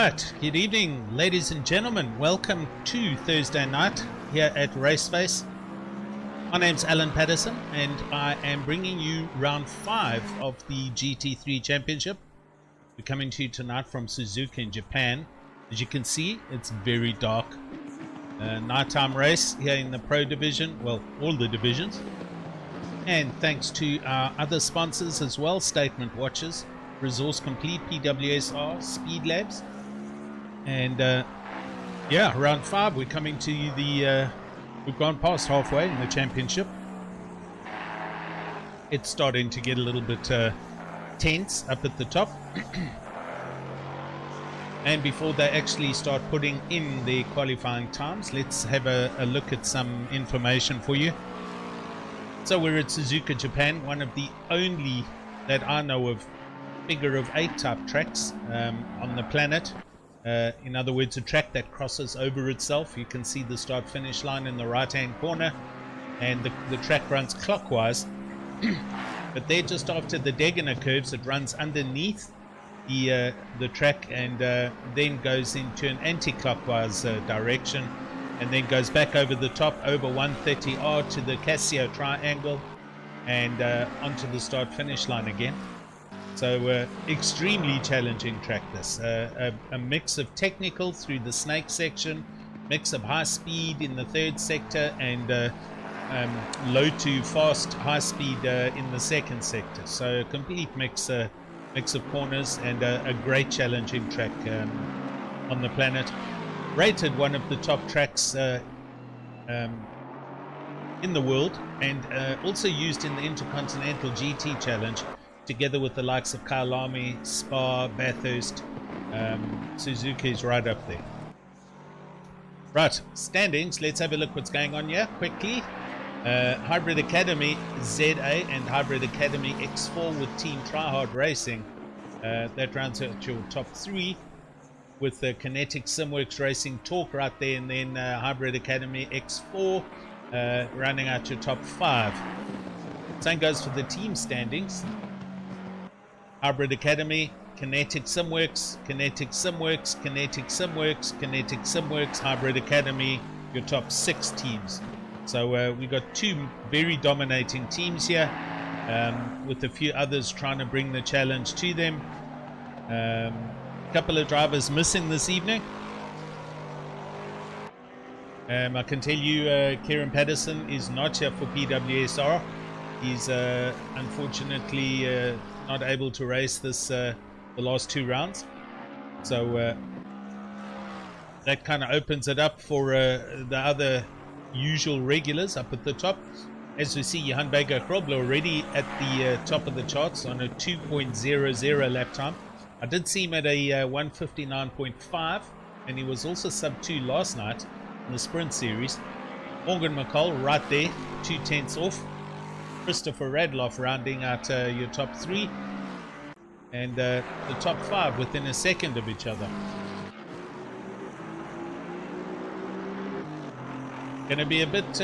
Right, good evening ladies and gentlemen, welcome to Thursday night here at Raceface. My name's Alan Patterson and I am bringing you round 5 of the GT3 championship. We're coming to you tonight from Suzuka in Japan. As you can see, it's very dark. Nighttime race here in the Pro division, well, all the divisions. And thanks to our other sponsors as well, Statement Watches, Resource Complete, PWSR, Speed Labs. And yeah, round 5, we're coming to the we've gone past halfway in the championship. It's starting to get a little bit tense up at the top. And before they actually start putting in their qualifying times, let's have a look at some information for you. So we're at Suzuka, Japan, one of the only that I know of figure of 8 type tracks on the planet. In other words, a track that crosses over itself. You can see the start finish line in the right hand corner, and the track runs clockwise. But there, just after the Degener curves, it runs underneath the track and then goes into an anti-clockwise direction, and then goes back over the top over 130R to the Casio triangle and onto the start finish line again. So extremely challenging track this. A mix of technical through the snake section, mix of high speed in the third sector, and low to fast high speed in the second sector. So a complete mix of corners, and a great challenging track on the planet. Rated one of the top tracks in the world, and also used in the Intercontinental GT Challenge, together with the likes of Kyalami, Spa, Bathurst. Suzuka is right up there. Right, standings, let's have a look what's going on here quickly. Hybrid Academy ZA and Hybrid Academy X4 with Team Tryhard Racing. That rounds out your top 3, with the Kinetic Simworks Racing Talk right there, and then Hybrid Academy X4 rounding out your top 5. Same goes for the team standings. Hybrid Academy, Kinetic Simworks, Kinetic Simworks, Kinetic Simworks, Kinetic Simworks, Hybrid Academy, your top 6 teams. So we got 2 very dominating teams here, with a few others trying to bring the challenge to them. A couple of drivers missing this evening. I can tell you Kieran Patterson is not here for PWSR. He's unfortunately not able to race this the last 2 rounds. So that kind of opens it up for the other usual regulars up at the top. As we see, Johan Baker Krobler already at the top of the charts on a 2.00 lap time. I did see him at a 1:59.5, and he was also sub 2 last night in the sprint series. Morgan Mccoll right there, 2/10 off. Christopher Radloff rounding out your top 3, and the top 5 within a second of each other. Going to be a bit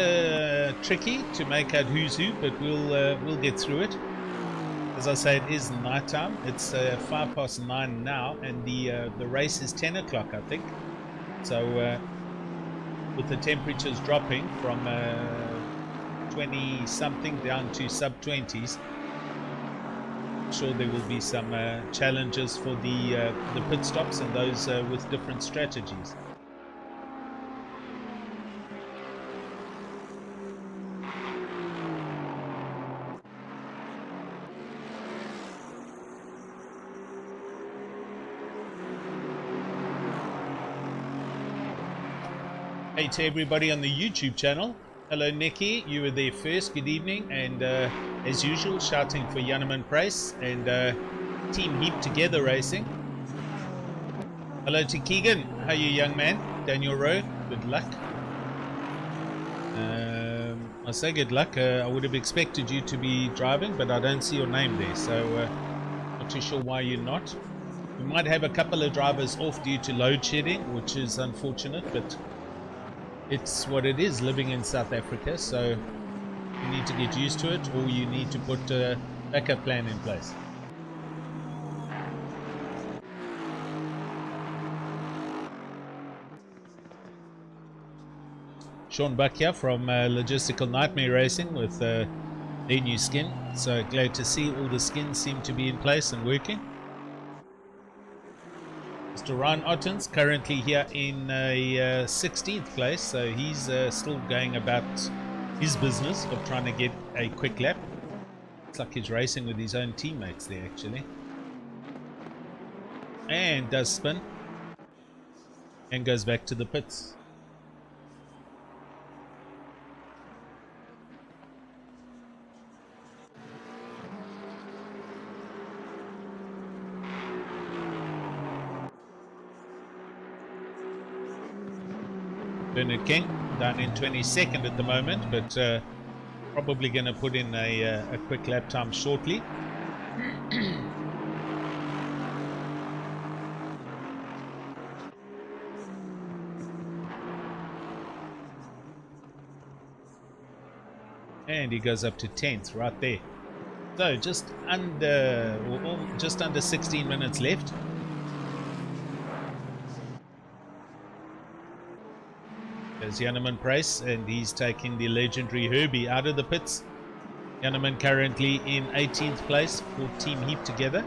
tricky to make out who's who, but we'll get through it. As I say, it is night time. It's 9:05 now, and the race is 10 o'clock, I think. So with the temperatures dropping from 20 something down to sub 20s, I'm sure there will be some challenges for the pit stops and those with different strategies. Hey to everybody on the YouTube channel. Hello Nikki, you were there first, good evening, and as usual shouting for Janneman Price and Team Heap Together Racing. Hello to Keegan, how are you young man? Daniel Rowe, good luck. I say good luck, I would have expected you to be driving, but I don't see your name there, so not too sure why you're not. We might have a couple of drivers off due to load shedding, which is unfortunate, but it's what it is living in South Africa, so you need to get used to it, or you need to put a backup plan in place. Sean Buck here from Logistical Nightmare Racing with their new skin. So glad to see all the skins seem to be in place and working. Mr. Ryan Ottens currently here in a 16th place, so he's still going about his business of trying to get a quick lap. It's like he's racing with his own teammates there actually. And does spin and goes back to the pits. Bernard King down in 22nd at the moment, but probably going to put in a quick lap time shortly. And he goes up to 10th right there. So just under 16 minutes left. There's Janneman Price, and he's taking the legendary Herbie out of the pits. Janneman currently in 18th place for Team Heap Together.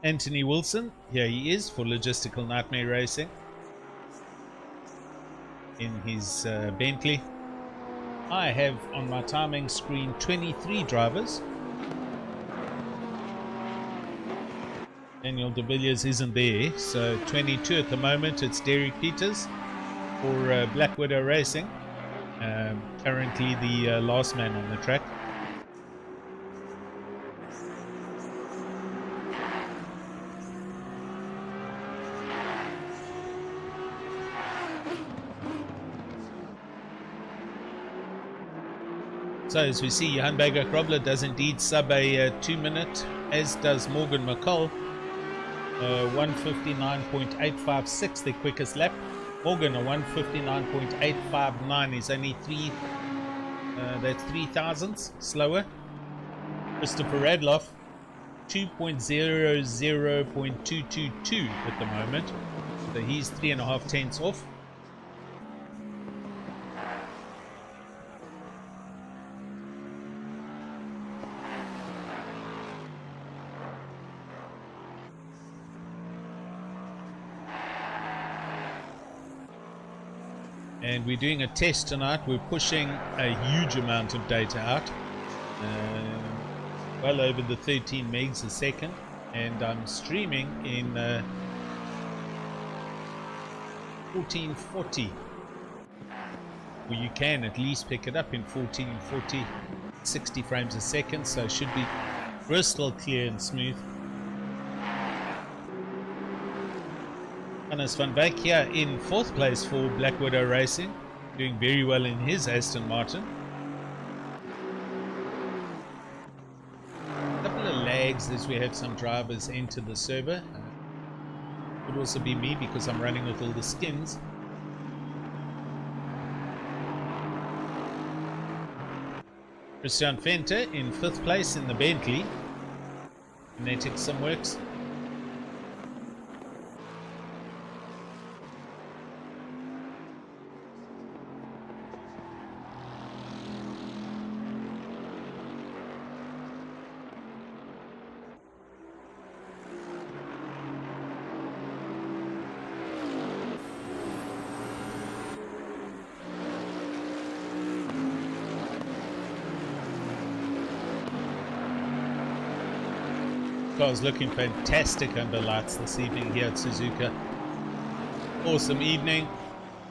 Anthony Wilson, here he is for Logistical Nightmare Racing in his Bentley. I have on my timing screen 23 drivers. Daniel De Villiers isn't there, so 22 at the moment. It's Derek Peters for Black Widow Racing, currently the last man on the track. So as we see, Johan Bager Krobler does indeed sub a 2-minute, as does Morgan Mccoll. 1:59.856, the quickest lap. Morgan a 1:59.859 is only that's 3 thousandths slower. Christopher Radloff 2.00.222 at the moment, so he's 3.5 tenths off. And we're doing a test tonight. We're pushing a huge amount of data out, well over the 13 megs a second, and I'm streaming in 1440, where you can at least pick it up in 1440, 60 frames a second, so it should be crystal clear and smooth. Hannes van Beek here in 4th place for Black Widow Racing, doing very well in his Aston Martin. A couple of lags as we have some drivers enter the server. Could also be me because I'm running with all the skins. Christian Venter in 5th place in the Bentley. Kinetic Simworks. Car's looking fantastic under lights this evening here at Suzuka. Awesome evening.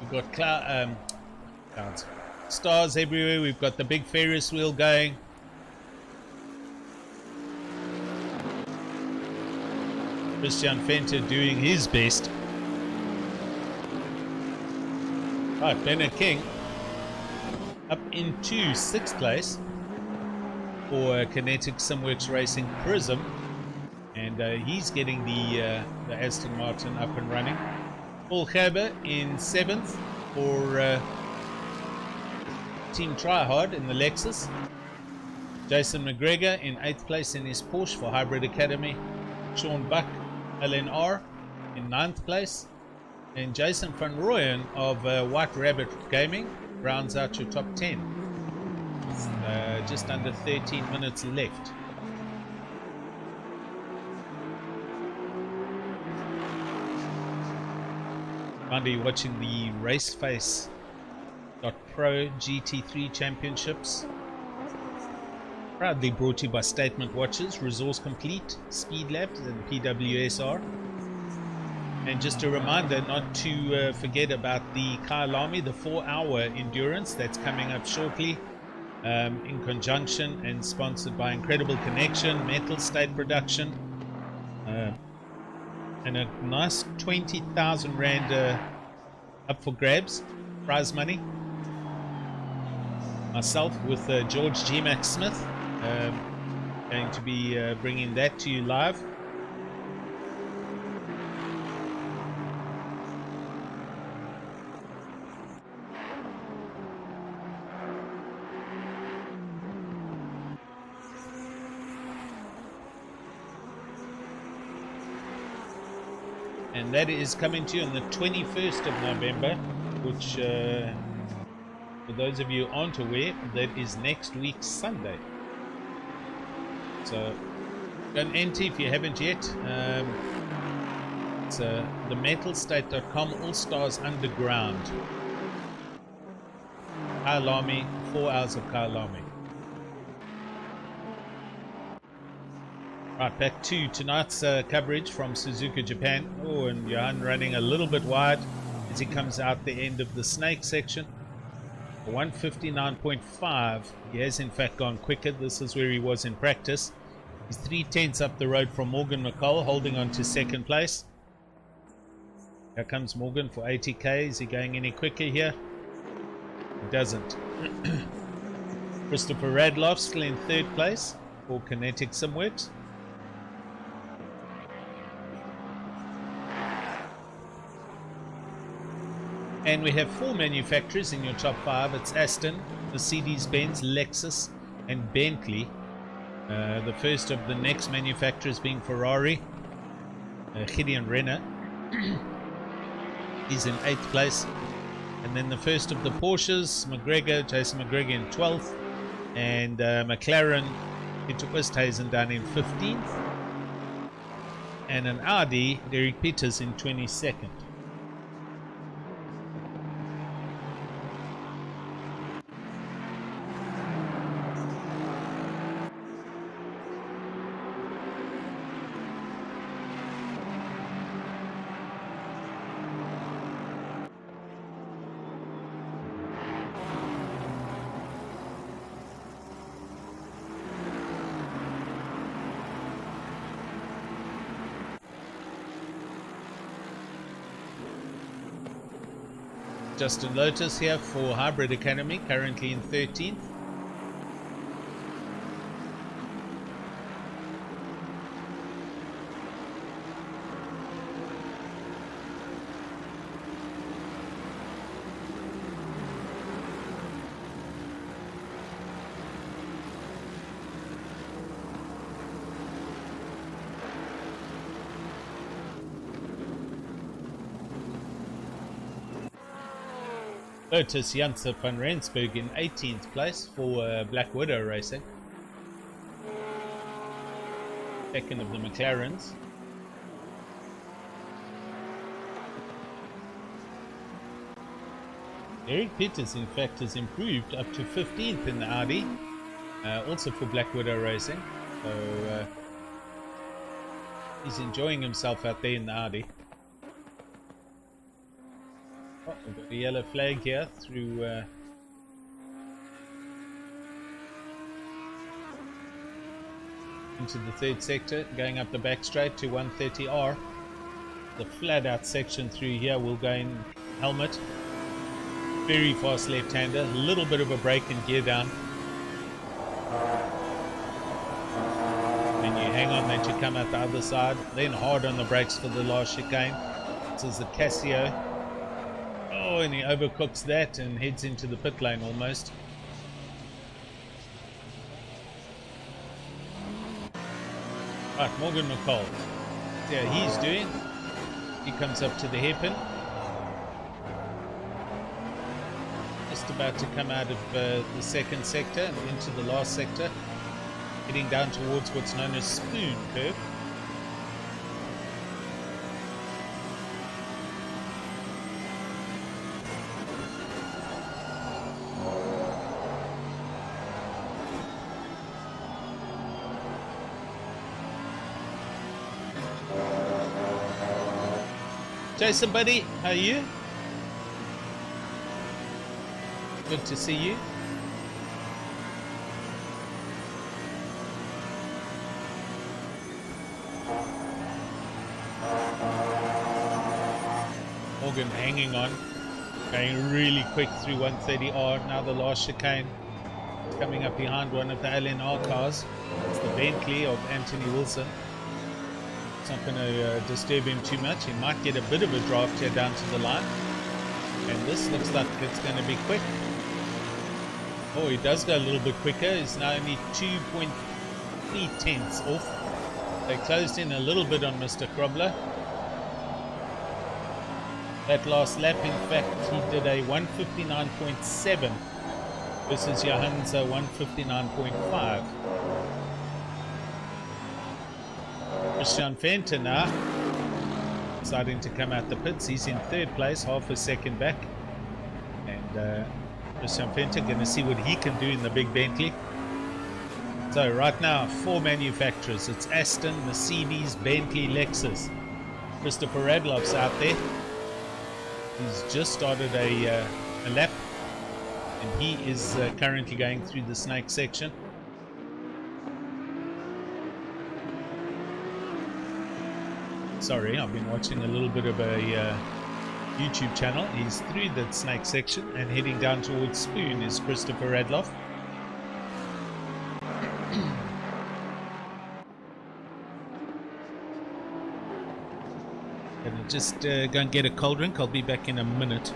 We've got clouds, stars everywhere. We've got the big Ferris wheel going. Christian Venter doing his best. Right, Bernard King up into 6th place for Kinetic Simworks Racing Prism. And he's getting the Aston Martin up and running. Paul Gerber in 7th for Team Tryhard in the Lexus. Jason McGregor in 8th place in his Porsche for Hybrid Academy. Sean Buck, LNR in 9th place. And Jason van Rooyen of White Rabbit Gaming rounds out your top 10. Just under 13 minutes left. Monday, watching the Raceface.Pro GT3 Championships. Proudly brought to you by Statement Watches, Resource Complete, Speed Labs, and PWSR. And just a reminder not to forget about the Kyalami, the 4-hour endurance that's coming up shortly, in conjunction and sponsored by Incredible Connection, Metal State Production, and a nice 20,000 Rand up for grabs, prize money. Myself with George G. Mac Smith, going to be bringing that to you live. And that is coming to you on the 21st of November, which, for those of you who aren't aware, that is next week Sunday. So go and enter if you haven't yet. It's themetalstate.com, All Stars Underground. Kyalami, 4 hours of Kyalami. Right, back to tonight's coverage from Suzuka, Japan. Oh, and Johan running a little bit wide as he comes out the end of the snake section. 159.5. He has in fact gone quicker. This is where he was in practice. He's 3/10 up the road from Morgan Mccoll, holding on to second place. Here comes Morgan for 80k. Is he going any quicker here? He doesn't. Christopher Radloff still in third place for Kinetic Simworks. And we have 4 manufacturers in your top 5. It's Aston, Mercedes-Benz, Lexus, and Bentley. The first of the next manufacturers being Ferrari. Gideon Renner is in 8th place. And then the first of the Porsches, Jason McGregor in 12th. And McLaren, Peter Westhuizen down in 15th. And an Audi, Derek Peters in 22nd. Justin Lotus here for Hybrid Academy, currently in 13th. Lotus Janse van Rensburg in 18th place for Black Widow Racing. Second of the McLarens. Eric Peters in fact has improved up to 15th in the Audi, also for Black Widow Racing. So he's enjoying himself out there in the Audi. Oh, we've got a yellow flag here through into the third sector, going up the back straight to 130R. The flat out section through here will go in helmet. Very fast left-hander, a little bit of a brake and gear down. Then you hang on that you come out the other side, then hard on the brakes for the last chicane. This is the Casio. Oh, and he overcooks that and heads into the pit lane almost. Right, Morgan Mccoll. Yeah, he's doing. He comes up to the hairpin. just about to come out of the second sector and into the last sector, heading down towards what's known as Spoon Curve. Jason, buddy, how are you? Good to see you. Morgan hanging on, going really quick through 130R. Now the last chicane, coming up behind one of the LNR cars. It's the Bentley of Anthony Wilson. It's not going to disturb him too much. He might get a bit of a draft here down to the line. And this looks like it's going to be quick. Oh, he does go a little bit quicker. He's now only 2.3 tenths off. They closed in a little bit on Mr. Krobler. That last lap, in fact, he did a 159.7 versus Johan's 159.5. Christian Venter now deciding to come out the pits. He's in third place, half a second back. And Christian Venter going to see what he can do in the big Bentley. So right now, 4 manufacturers. It's Aston, Mercedes, Bentley, Lexus. Christopher Radloff's out there. He's just started a lap. And he is currently going through the snake section. Sorry, I've been watching a little bit of a YouTube channel. He's through the snake section and heading down towards Spoon is Christopher Radloff. Gonna just go and get a cold drink. I'll be back in a minute.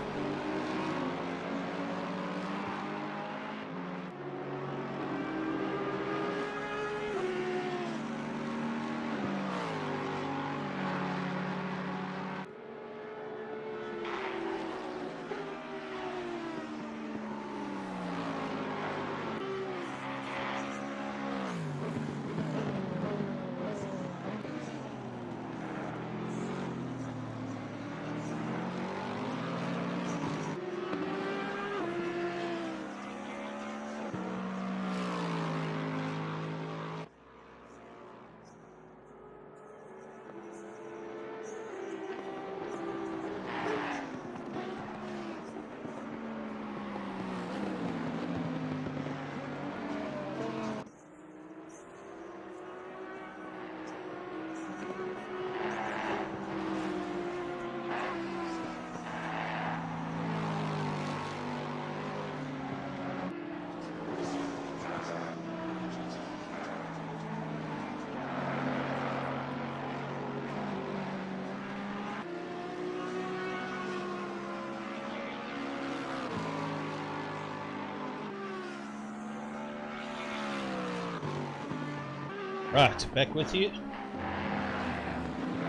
Right, back with you.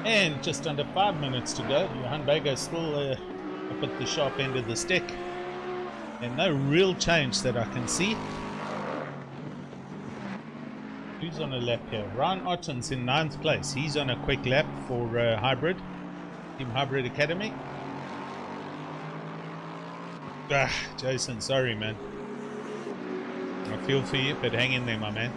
And just under 5 minutes to go. Johan Bago's still up at the sharp end of the stick. And no real change that I can see. Who's on a lap here? Ryan Otten's in 9th place. He's on a quick lap for Hybrid. Team Hybrid Academy. Jason, sorry, man. I feel for you, but hang in there, my man.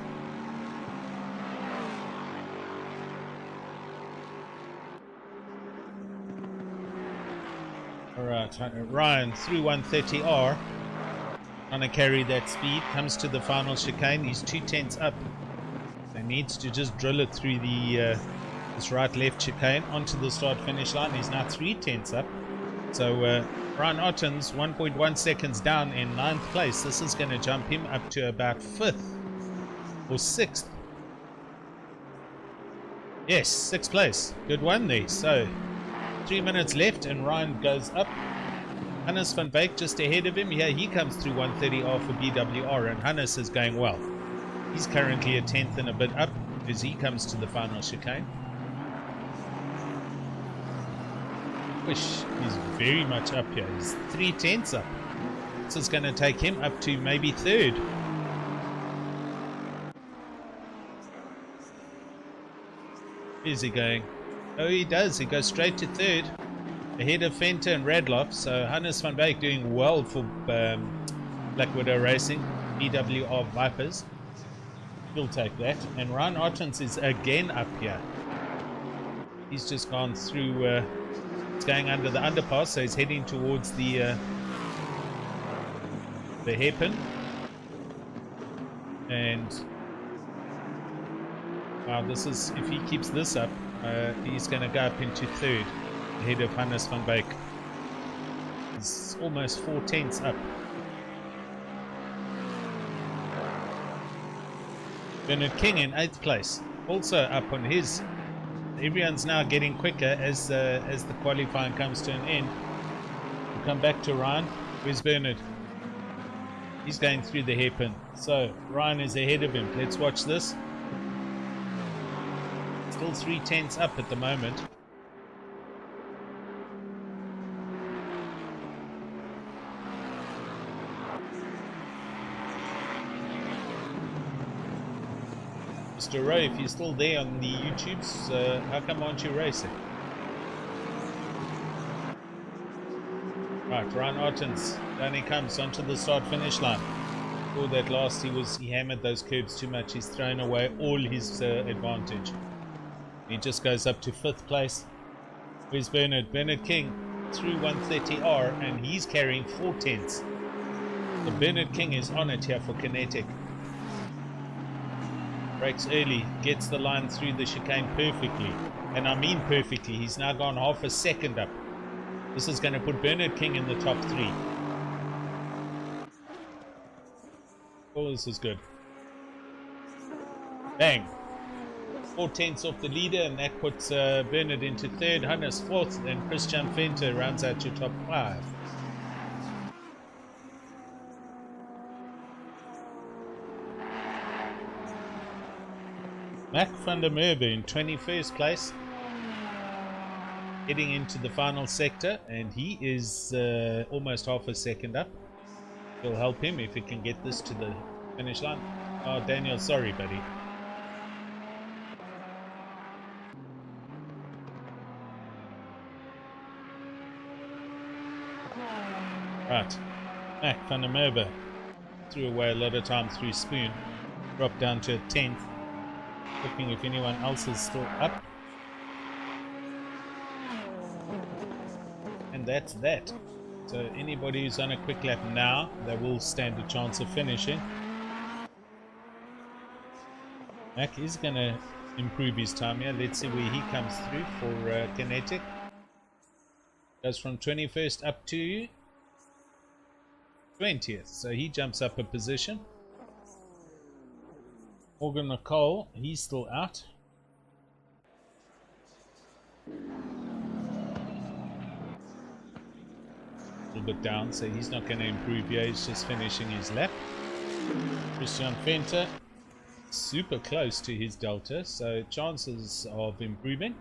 Alright, Ryan through 130R. Trying to carry that speed. Comes to the final chicane. He's 2 tenths up. So he needs to just drill it through the this right-left chicane onto the start-finish line. He's now 3 tenths up. So Ryan Otten's 1.1 seconds down in 9th place. This is going to jump him up to about 5th or 6th. Yes, 6th place. Good one there. So 3 minutes left and Ryan goes up. Hannes van Beek just ahead of him. Here he comes through 130R for BWR, and Hannes is going well. He's currently a 10th and a bit up as he comes to the final chicane. Wish he's very much up here. He's 3 tenths up. This is going to take him up to maybe third. Where's he going? Oh, he does. He goes straight to third, ahead of Venter and Radloff. So Hannes van Beek doing well for Black Widow Racing, BWR Vipers. He'll take that. And Ryan Ottens is again up here. He's just gone through, it's going under the underpass, so he's heading towards the hairpin. And wow, this is, if he keeps this up, he's going to go up into third, ahead of Hannes van Beek. He's almost 4/10 up. Bernard King in 8th place, also up on his. Everyone's now getting quicker as the qualifying comes to an end. We'll come back to Ryan. Where's Bernard? He's going through the hairpin. So Ryan is ahead of him. Let's watch this. Still 3/10 up at the moment. Mr. Rowe, if you're still there on the YouTubes, how come aren't you racing? Right, Ryan Ottens, down he comes onto the start-finish line. For that last, he hammered those curbs too much. He's thrown away all his advantage. He just goes up to 5th place. Where's Bernard? Bernard King through 130R, and he's carrying 4/10. So Bernard King is on it here for Kinetic. Breaks early, gets the line through the chicane perfectly. And I mean perfectly. He's now gone half a second up. This is going to put Bernard King in the top 3. Oh, this is good. Bang. 4/10 off the leader, and that puts Bernard into 3rd, Hannes 4th, and Christian Venter rounds out your top 5. Mac van der Merwe in 21st place, heading into the final sector, and he is almost half a second up. It'll help him if he can get this to the finish line. Oh, Daniel, sorry, buddy. Right, Mac van der Merwe threw away a lot of time through Spoon, dropped down to a 10th. Looking if anyone else is still up. And that's that. So anybody who's on a quick lap now, they will stand a chance of finishing. Mac is going to improve his time here. Let's see where he comes through for Kinetic. Goes from 21st up to 20th. So he jumps up a position. Morgan Mccoll, he's still out. A little bit down, so he's not going to improve here. He's just finishing his lap. Christian Venter, super close to his delta, so chances of improving.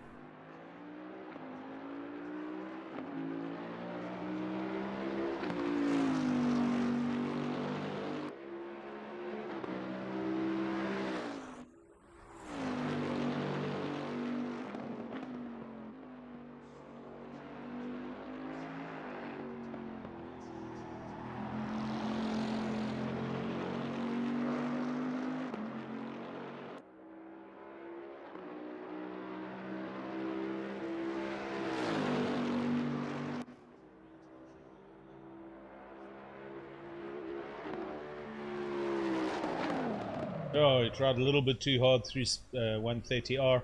Oh, he tried a little bit too hard through 130R.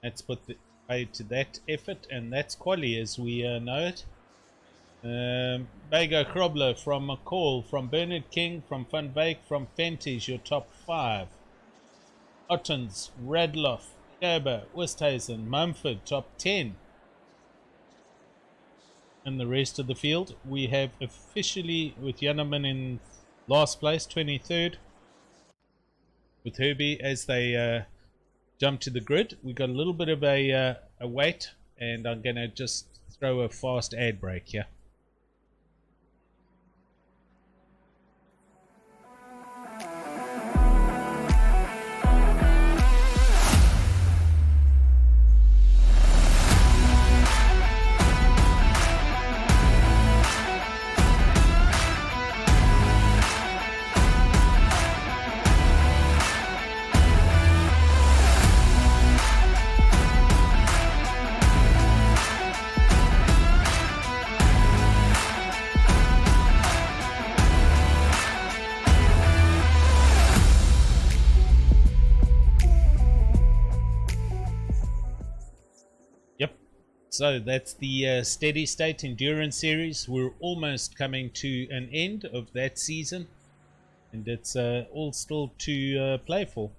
That's put the paid to that effort, and that's quali as we know it. Bego Krobler from Mccoll, from Bernard King, from Van Beek, from Fenties, your top 5. Ottens, Radloff, Gerber, Westhuizen, Mumford, top 10. And the rest of the field, we have officially with Janneman in last place, 23rd. With Herbie as they jump to the grid. We got a little bit of a wait, and I'm going to just throw a fast ad break here. So that's the Steady State Endurance Series. We're almost coming to an end of that season, and it's all still to play for.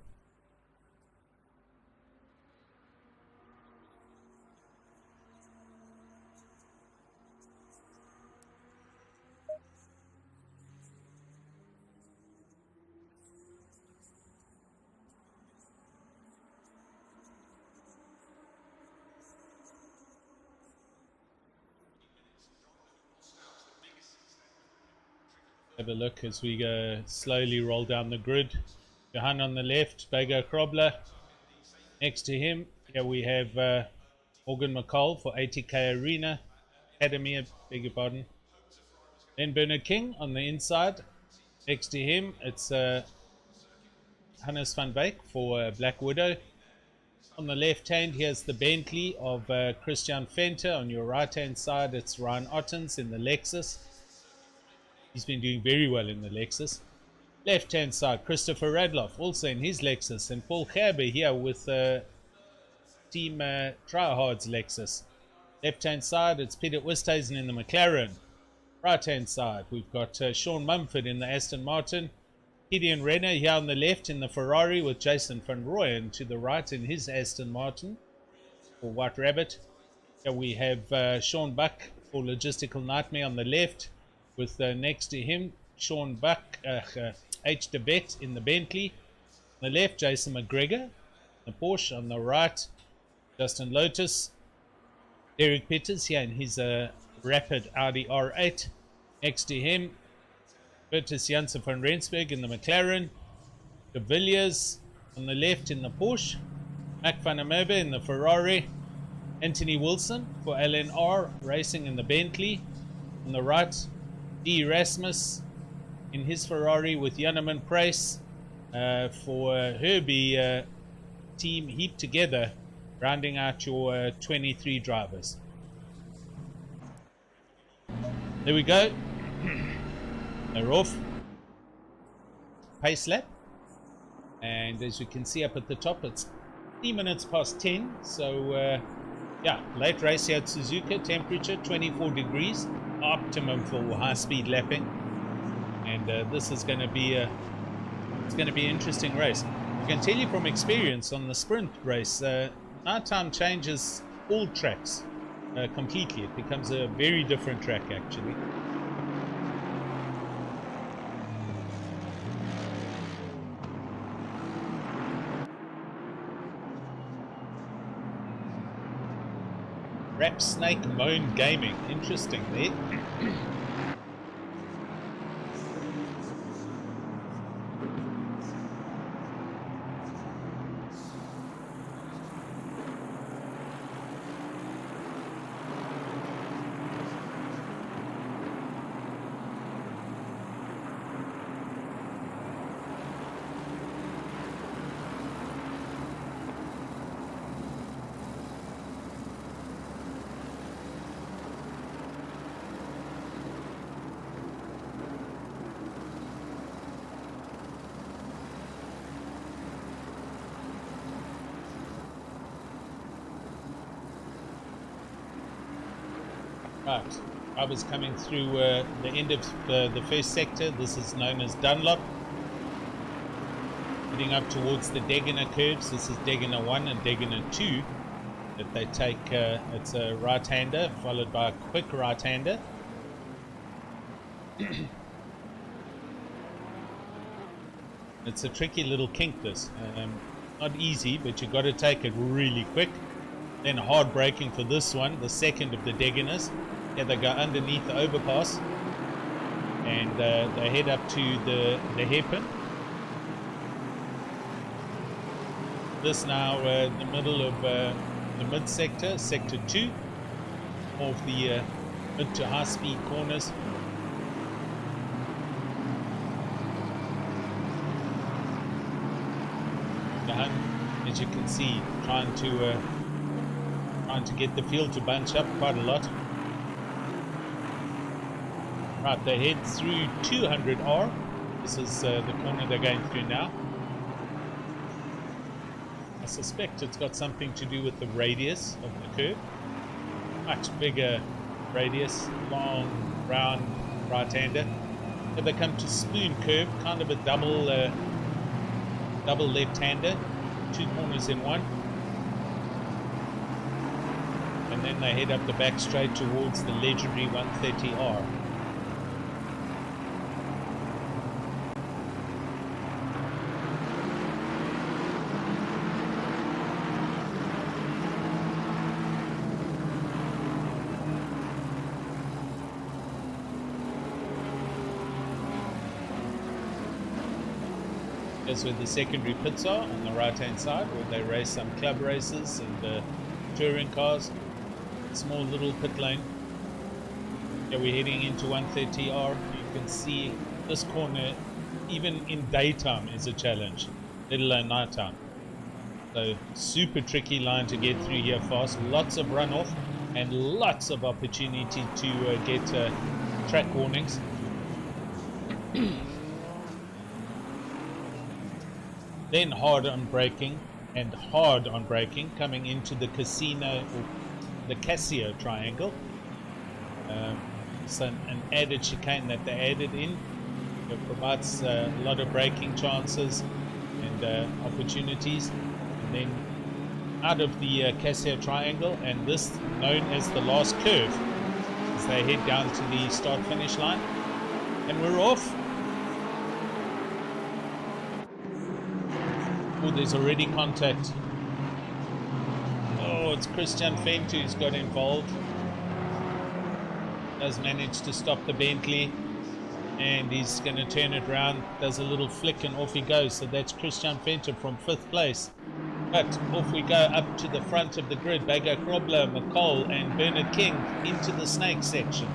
Have a look as we go slowly roll down the grid. Johan on the left, Bago Krobler. Next to him, here we have Morgan Mccoll for 80k Arena Academy, I beg your pardon. Then Bernard King on the inside. Next to him, it's Hannes van Beek for Black Widow. On the left hand, here's the Bentley of Christian Venter. On your right hand side, it's Ryan Ottens in the Lexus. He's been doing very well in the Lexus. Left hand side, Christopher Radloff, also in his Lexus. And Paul Gerber here with Team Tryhard's Lexus. Left hand side, it's Peter Oosthuizen in the McLaren. Right hand side, we've got Sean Mumford in the Aston Martin. Gideon Renner here on the left in the Ferrari with Jason van Rooyen to the right in his Aston Martin for White Rabbit. Here we have Sean Buck for Logistical Nightmare on the left, with next to him Sean Buck, H. DeBet in the Bentley. On the left, Jason McGregor, the Porsche. On the right, Justin Lotus. Derek Peters here in his Rapid Audi R8. Next to him, Bertus Janssen van Rensburg in the McLaren. De Villiers on the left in the Porsche. Mac van der Merwe in the Ferrari. Anthony Wilson for LNR Racing in the Bentley. On the right, D. Rasmus in his Ferrari with Janneman Price for Herbie team heaped together, rounding out your 23 drivers. There we go. They're off. Pace lap. And as you can see up at the top, it's 3 minutes past 10. So, yeah, late race here at Suzuka. Temperature 24 degrees. Optimum for high-speed lapping. And this is going to be it's going to be an interesting race. I can tell you from experience on the sprint race, nighttime changes all tracks completely. It becomes a very different track, actually. Rap Snake Moan Gaming. Interesting there. Right, I was coming through the end of the first sector. This is known as Dunlop. Heading up towards the Degener curves. This is Degener 1 and Degener 2 that they take. It's a right-hander followed by a quick right-hander. It's a tricky little kink, this. Not easy, but you've got to take it really quick. Then hard braking for this one, the second of the Degeners. Yeah, they go underneath the overpass and they head up to the hairpin. This now the middle of the mid sector, sector 2, of the mid to high speed corners. As you can see, trying to get the field to bunch up quite a lot. Right, they head through 200R. This is the corner they're going through now. I suspect it's got something to do with the radius of the curve. much bigger radius, long, round right-hander. So they come to spoon curve, kind of a double left-hander, 2 corners in one. And then they head up the back straight towards the legendary 130R. That's where the secondary pits are, on the right hand side, where they race some club races and touring cars. Small little pit lane. Yeah, we're heading into 130R. You can see this corner, even in daytime, is a challenge, let alone nighttime. So super tricky line to get through here fast. Lots of runoff and lots of opportunity to get track warnings. Then hard on braking and hard on braking coming into the casino or the Casio triangle. So an added chicane that they added in. It provides a lot of braking chances and opportunities. And then out of the Casio triangle, and this known as the last curve, as they head down to the start finish line. And we're off. Oh, there's already contact. Oh, it's Christian Venter who's got involved. Does manage to stop the Bentley. And he's going to turn it around. Does a little flick and off he goes. So that's Christian Venter from 5th place. But off we go up to the front of the grid. Bega Krobler, Mccoll and Bernard King into the snake section.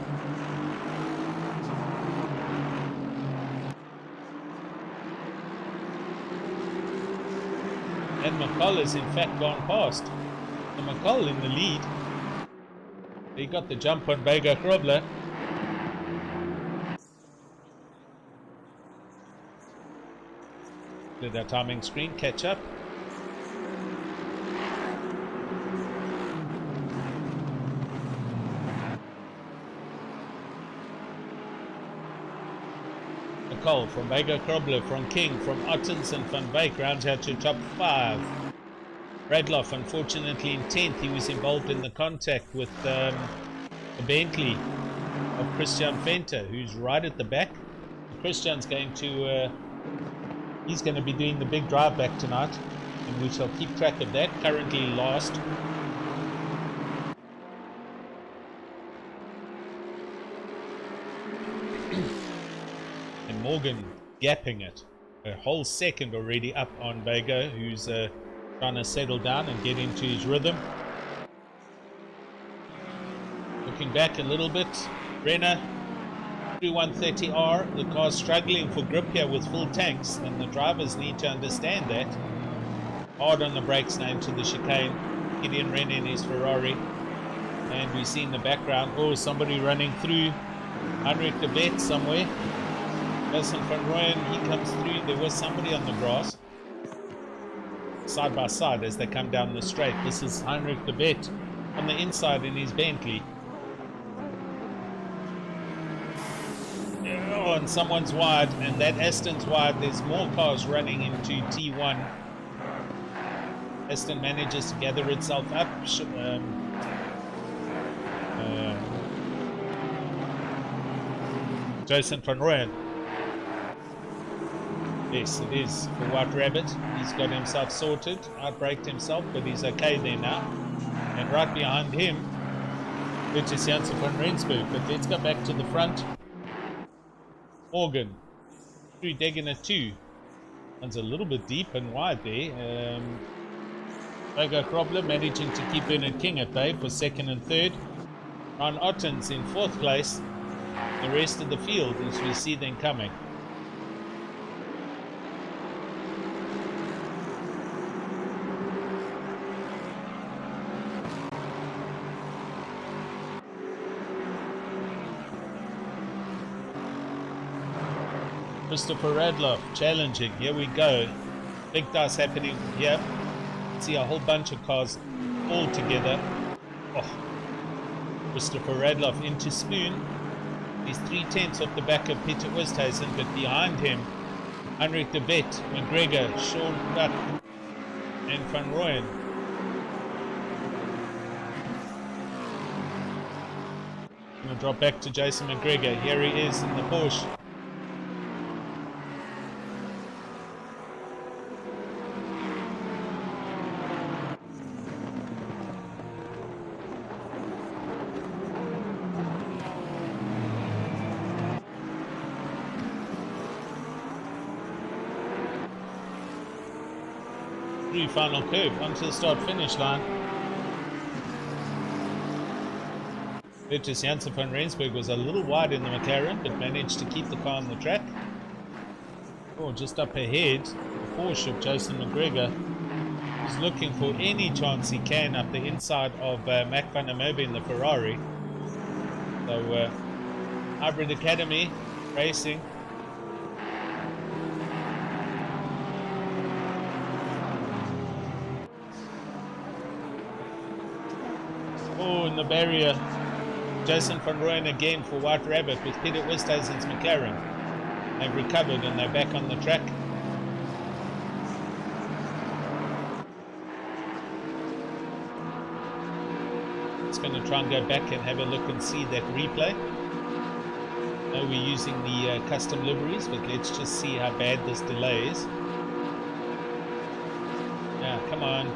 And Mccoll has in fact gone past. So Mccoll in the lead. He got the jump on Bega Krobler. Did our timing screen catch up? Mccoll from Bega Krobler, from King, from Ottens and Van Wyk rounds out to top 5. Radloff, unfortunately in 10th, he was involved in the contact with the Bentley of Christian Venter, who's right at the back. Christian's going to he's going to be doing the big drive back tonight, and we shall keep track of that. Currently last. And Morgan gapping it a whole second already up on Bega, who's trying to settle down and get into his rhythm. Looking back a little bit, Renner through 130R. The car's struggling for grip here with full tanks, and the drivers need to understand that. Hard on the brakes now into the chicane. Gideon Renner in his Ferrari, and we see in the background, oh, somebody running through. Heinrich de Wet somewhere. Wilson van Rooyen, he comes through. There was somebody on the grass. Side by side as they come down the straight. This is Heinrich de Wet on the inside in his Bentley. Oh, and someone's wide, and that Aston's wide. There's more cars running into T1. Aston manages to gather itself up. Jason van Rooyen. Yes, it is for White Rabbit. He's got himself sorted, outbraked himself, but he's okay there now. And right behind him, which is Janssen van Rensburg. But let's go back to the front. Morgan through Degener 2. One's a little bit deep and wide there. Bega Krobler managing to keep Bernard King at bay for 2nd and 3rd. Ron Ottens in 4th place. The rest of the field as we see them coming. Christopher Radloff challenging. Here we go. Big dice happening here. See a whole bunch of cars all together. Oh. Christopher Radloff into Spoon. He's 3/10 off the back of Peter Oosthuizen, but behind him, Heinrich de Wet, McGregor, Sean Buck, and Van Rooyen. Going to drop back to Jason McGregor. Here he is in the Porsche. Final curve onto the start finish line. Bertus Janssen van Rensburg was a little wide in the McLaren, but managed to keep the car on the track. Oh, just up ahead, the Porsche of Jason McGregor is looking for any chance he can up the inside of Mac van der Merwe in the Ferrari. So Hybrid Academy racing. Oh, in the barrier, Jason van Rooyen again for White Rabbit with Peter Oosthuizen's McLaren. They've recovered and they're back on the track. It's going to try and go back and have a look and see that replay. I know we're using the custom liveries, but let's just see how bad this delay is. Yeah, come on.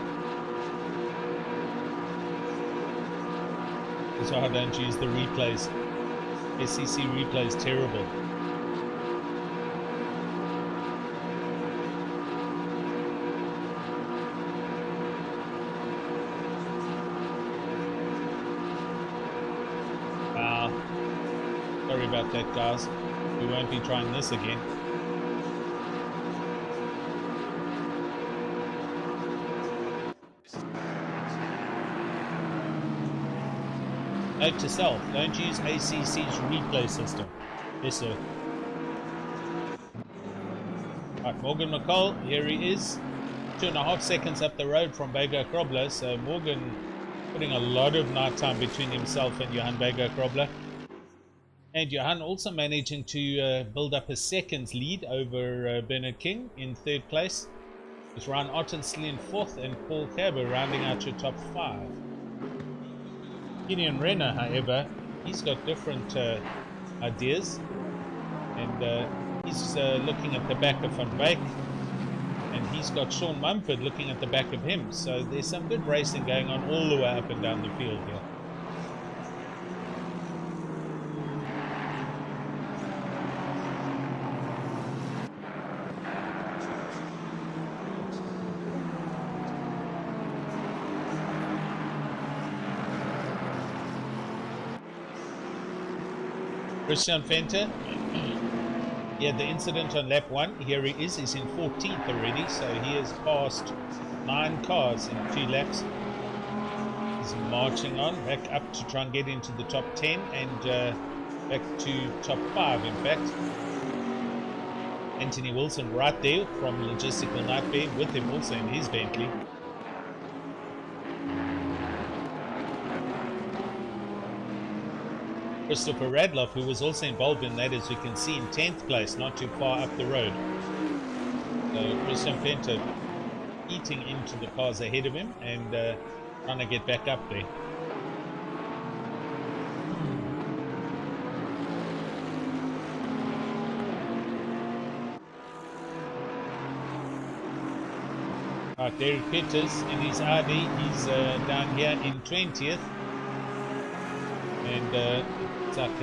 That's why I don't use the replays. SEC replay is terrible. Sorry about that, guys. We won't be trying this again. Note to self, don't use ACC's replay system. Yes, sir. Right, Morgan Mccoll, here he is. 2.5 seconds up the road from Bego Krobler, so Morgan putting a lot of night time between himself and Johan Bego Krobler. And Johan also managing to build up a seconds lead over Bernard King in 3rd place. With Ryan Ottensley in 4th and Paul Kerber rounding out your top 5. Gideon Renner, however, he's got different ideas, and he's looking at the back of Van Beek, and he's got Sean Mumford looking at the back of him. So there's some good racing going on all the way up and down the field here. Christian Venter, he had the incident on lap 1. Here he is. He's in 14th already, so he has passed 9 cars in 2 laps. He's marching on back up to try and get into the top 10 and back to top 5, in fact. Anthony Wilson right there from Logistical Nightmare with him also in his Bentley. Christopher Radloff, who was also involved in that, as we can see, in 10th place, not too far up the road. So Christian Venter eating into the cars ahead of him and trying to get back up there. Right, Derek Peters in his Audi, he's down here in 20th. And it's like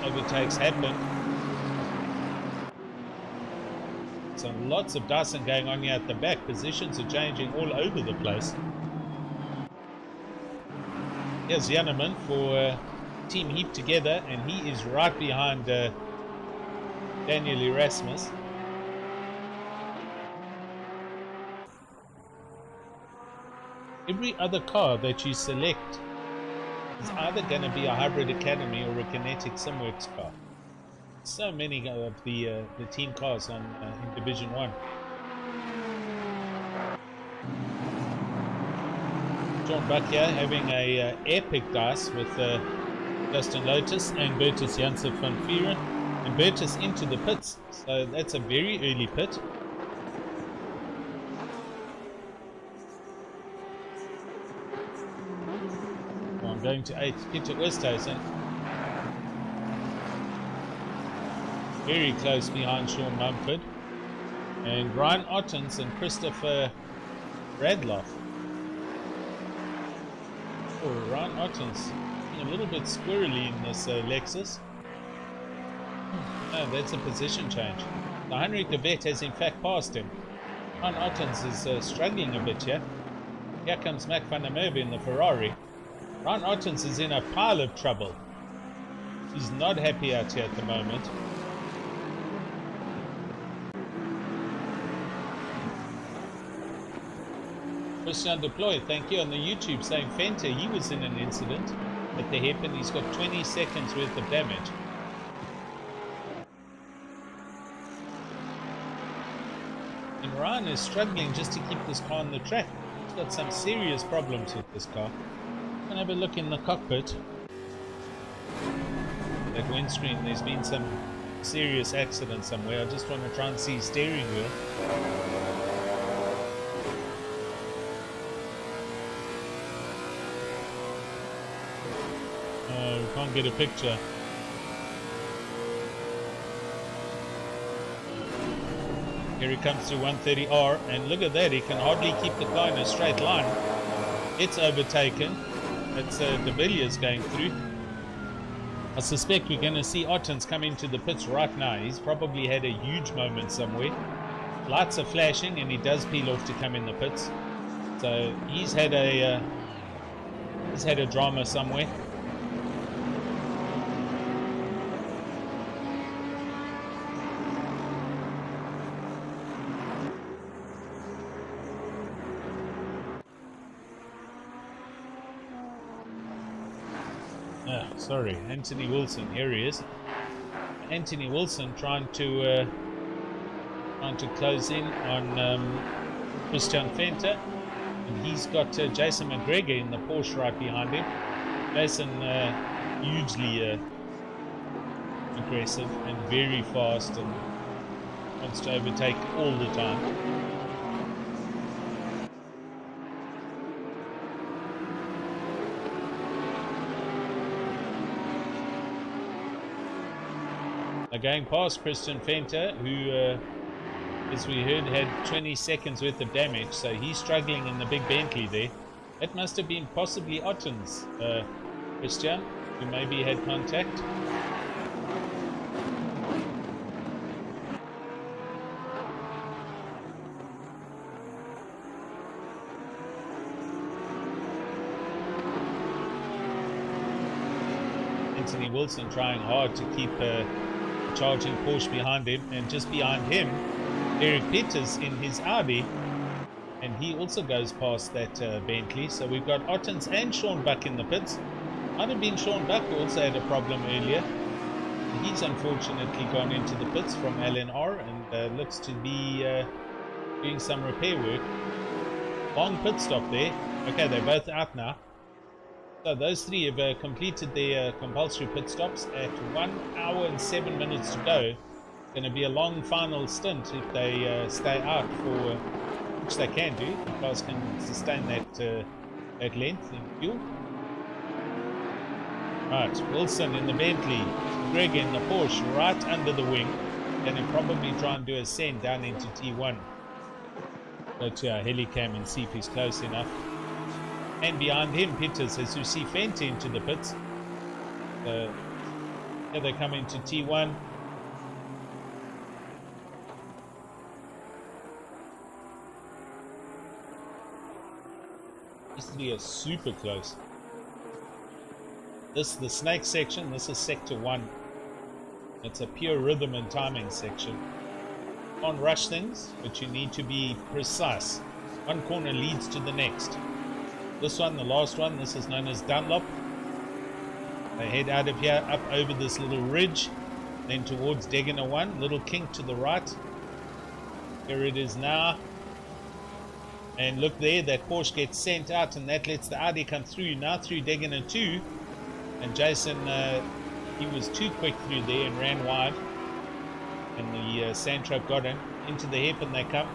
overtakes happen. So lots of Dyson going on here at the back. Positions are changing all over the place. Here's Janneman for Team Heap Together, and he is right behind Daniel Erasmus. Every other car that you select is either going to be a Hybrid Academy or a Kinetic Simworks car. So many of the team cars on in Division 1. John Buck here having a epic dice with Justin Lotus and Bertus Janse van Vieren. And Bertus into the pits. So that's a very early pit. I'm going to 8th, Peter Westhuizen. Very close behind Sean Mumford. And Ryan Ottens and Christopher Radloff. Oh, Ryan Ottens a little bit squirrely in this Lexus. Oh, that's a position change. The Heinrich de Wet has in fact passed him. Ryan Ottens is struggling a bit here. Here comes Mac van der Merwe in the Ferrari. Ryan Ottens is in a pile of trouble. He's not happy out here at the moment. Christian Deploy, thank you on the YouTube, saying Fenter, he was in an incident at the hip and he's got 20 seconds worth of damage. And Ryan is struggling just to keep this car on the track. He's got some serious problems with this car. I'm gonna have a look in the cockpit. That windscreen, there's been some serious accident somewhere. I just want to try and see steering wheel. Can't get a picture. Here he comes to 130R, and look at that, he can hardly keep the car in a straight line. It's overtaken. It's De Villiers going through. I suspect we're going to see Ottens come into the pits right now. He's probably had a huge moment somewhere. Lights are flashing and he does peel off to come in the pits. So he's had a drama somewhere. Sorry, Anthony Wilson, here he is. Anthony Wilson trying to close in on Christian Venter, and he's got Jason McGregor in the Porsche right behind him. Jason hugely aggressive and very fast and wants to overtake all the time. Going past Christian Venter, who, as we heard, had 20 seconds worth of damage, so he's struggling in the big Bentley there. That must have been possibly Ottens, Christian, who maybe had contact. Anthony Wilson trying hard to keep charging Porsche behind him, and just behind him Eric Peters in his Audi, and he also goes past that Bentley. So we've got Ottens and Sean Buck in the pits. Might have been Sean Buck who also had a problem earlier. He's unfortunately gone into the pits from LNR and looks to be doing some repair work. Long pit stop there. Okay, they're both out now. So those three have completed their compulsory pit stops at 1 hour and 7 minutes to go. Going to be a long final stint if they stay out for, which they can do. The cars can sustain that length in fuel. Right, Wilson in the Bentley, Greg in the Porsche right under the wing. Going to probably try and do a send down into T1. Go to our helicam and see if he's close enough. And behind him, Peters, as you see Fenty into the pits. Here they come into T1. These three are super close. This is the snake section. This is sector 1. It's a pure rhythm and timing section. Can't rush things, but you need to be precise. One corner leads to the next. This one, the last one, this is known as Dunlop. They head out of here, up over this little ridge, then towards Degener 1, little kink to the right. Here it is now. And look there, that Porsche gets sent out, and that lets the Audi come through. Now through Degener 2, And Jason, he was too quick through there and ran wide, and the Sandtrap got him. Into the hairpin they come.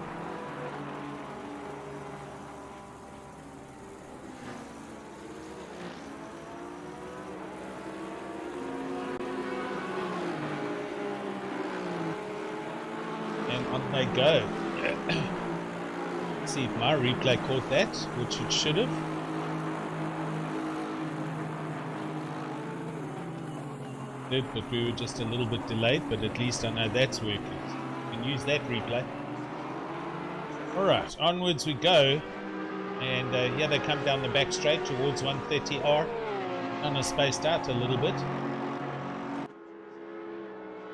And on they go. See if my replay caught that, which it should have. But we were just a little bit delayed, but at least I know that's working. We can use that replay. Alright, onwards we go. And here they come down the back straight towards 130R. Kind of spaced out a little bit.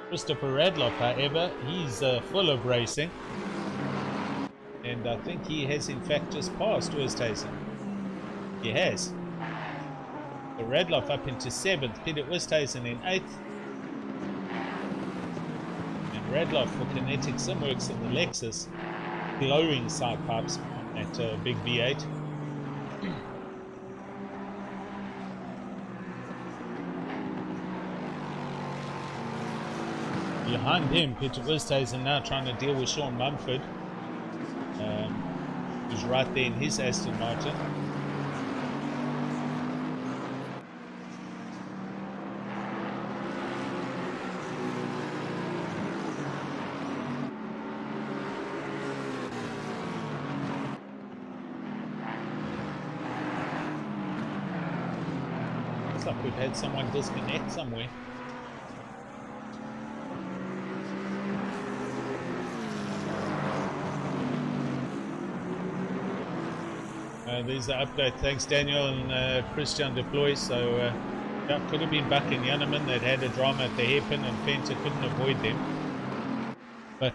Christopher Radloff, however, he's full of racing. And I think he has in fact just passed Oosthuizen. He has. So Radloff up into 7th, Peter Oosthuizen in 8th. And Radloff for Kinetic Simworks in the Lexus, glowing side pipes on that big V8. Behind him, Peter Oosthuizen now trying to deal with Sean Mumford, who's right there in his Aston Martin. Looks like we've had someone disconnect somewhere. There's the update. Thanks, Daniel and Christian Deploy. So, that could have been Buck and Yanneman that had a drama at the hairpin, and Fenter couldn't avoid them. But,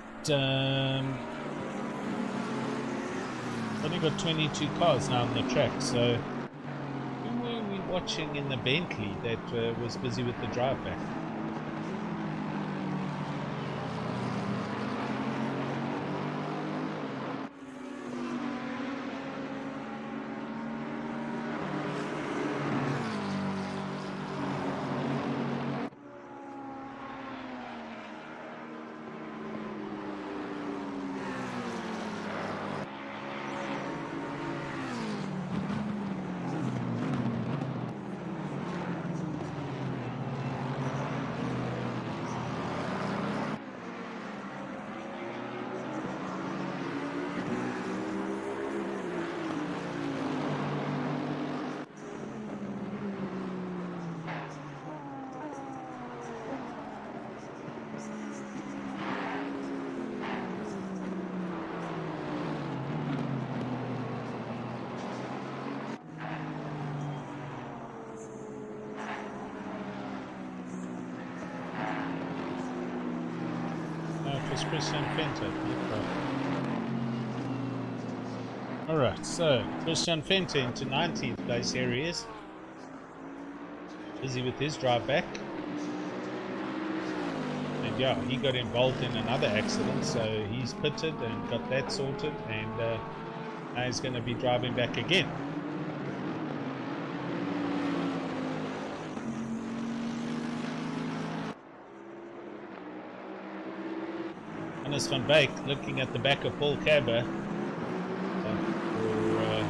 only got 22 cars now on the track. So, who were we watching in the Bentley that was busy with the drive back? Christian Fenter. Alright, so Christian Fenter into 19th place. Here he is. Busy with his drive back. And yeah, he got involved in another accident, so he's pitted and got that sorted, and now he's going to be driving back again. Hannes van Beek looking at the back of Paul Cabber for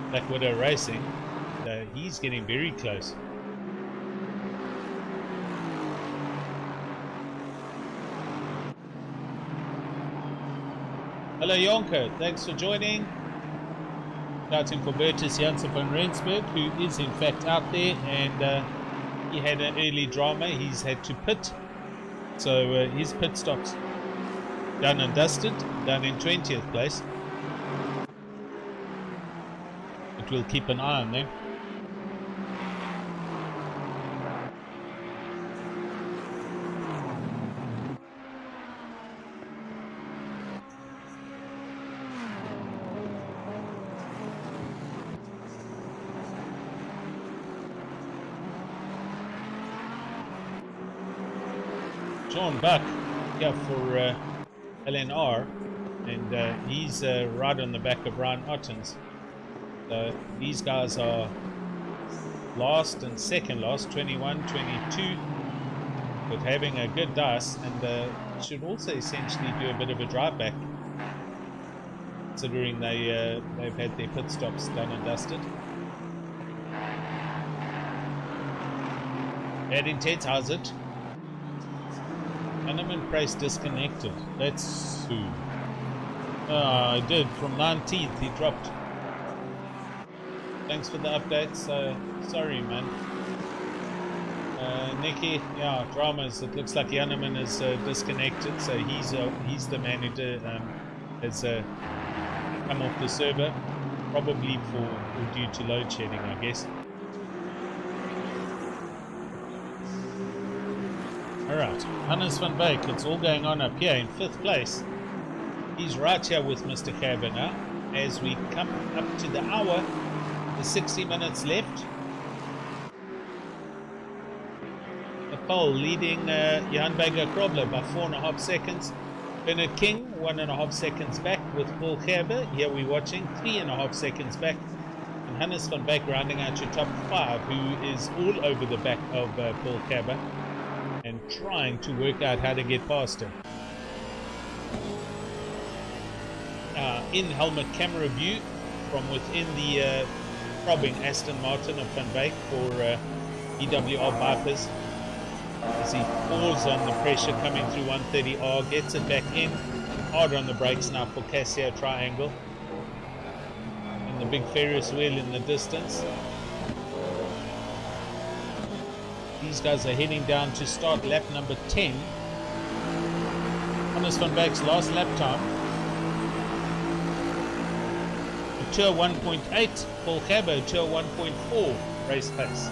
Black Widow Racing. He's getting very close. Hello Jonker, thanks for joining. Starting for Bertus Janssen van Rensburg, who is in fact out there, and he had an early drama. He's had to pit. So his pit stops done and dusted, done in 20th place. But we'll keep an eye on them. John Buck here for LNR, and he's right on the back of Ryan Ottens. So these guys are last and second last, 21, 22, with having a good dice, and should also essentially do a bit of a drive back, considering they've had their pit stops done and dusted. Bad intent, how's it? Element price disconnected. That's who. I did. From 19th, he dropped. Thanks for the updates. Sorry, man. Nikki, yeah, dramas. It looks like Yannaman is disconnected, so he's the man who has come off the server, probably or due to load shedding, I guess. Alright, Hannes van Beek, it's all going on up here in 5th place. He's right here with Mr. Cabin now. As we come up to the hour, the 60 minutes left. Mccoll leading Jan Bager Krobler by 4.5 seconds. Bernard King, 1.5 seconds back with Paul Gerber. Here we're watching 3.5 seconds back. And Hannes van Beek rounding out your top 5, who is all over the back of Paul Gerber and trying to work out how to get past him. In-helmet camera view from within the throbbing Aston Martin of Van Beek for EWR Vipers. As he falls on the pressure coming through 130R, gets it back in, hard on the brakes now for Cassia Triangle. And the big Ferris wheel in the distance. These guys are heading down to start lap number 10. Hannes van Beek's last lap time. Tour 1.8, Paul Gerber, Tour 1.4 race pace.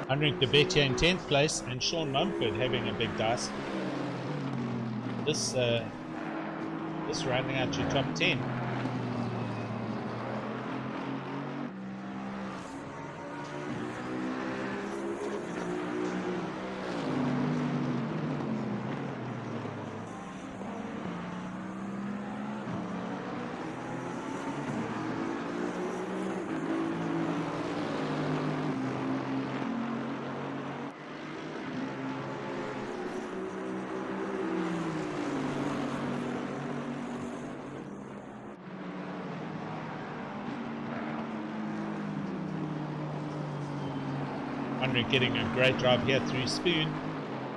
Henrik de Betier in 10th place and Sean Mumford having a big dice. This rounding out your top 10. Henrik getting a great drive here through Spoon.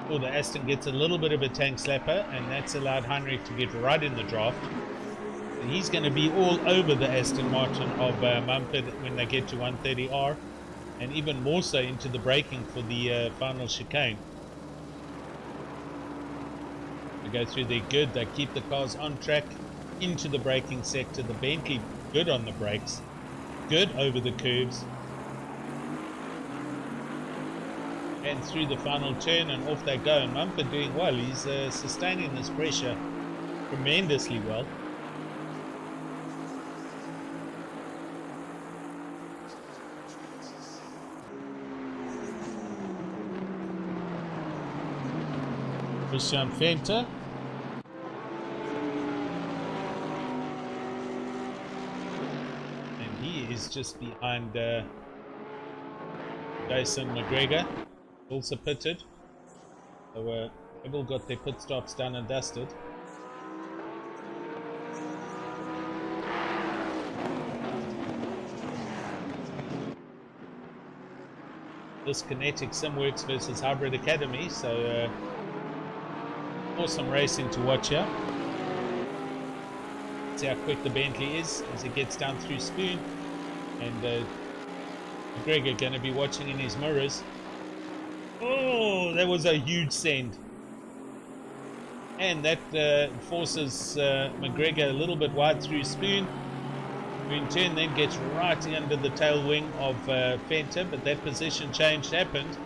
Oh, the Aston gets a little bit of a tank slapper, and that's allowed Henrik to get right in the draft. And he's going to be all over the Aston Martin of Mumford when they get to 130R, and even more so into the braking for the final chicane. They go through there good, they keep the cars on track into the braking sector. The Bentley good on the brakes, good over the curves. And through the final turn, and off they go. And Mumford doing well. He's sustaining this pressure tremendously well. Christian Venter. And he is just behind Jason McGregor. Also pitted, so they've all got their pit stops done and dusted. This Kinetic Sim works versus Hybrid Academy, so awesome racing to watch here. See how quick the Bentley is as he gets down through Spoon, and McGregor going to be watching in his mirrors. Oh, that was a huge send. And that forces McGregor a little bit wide through Spoon, who in turn then gets right under the tail wing of Fenter, but that position change happened.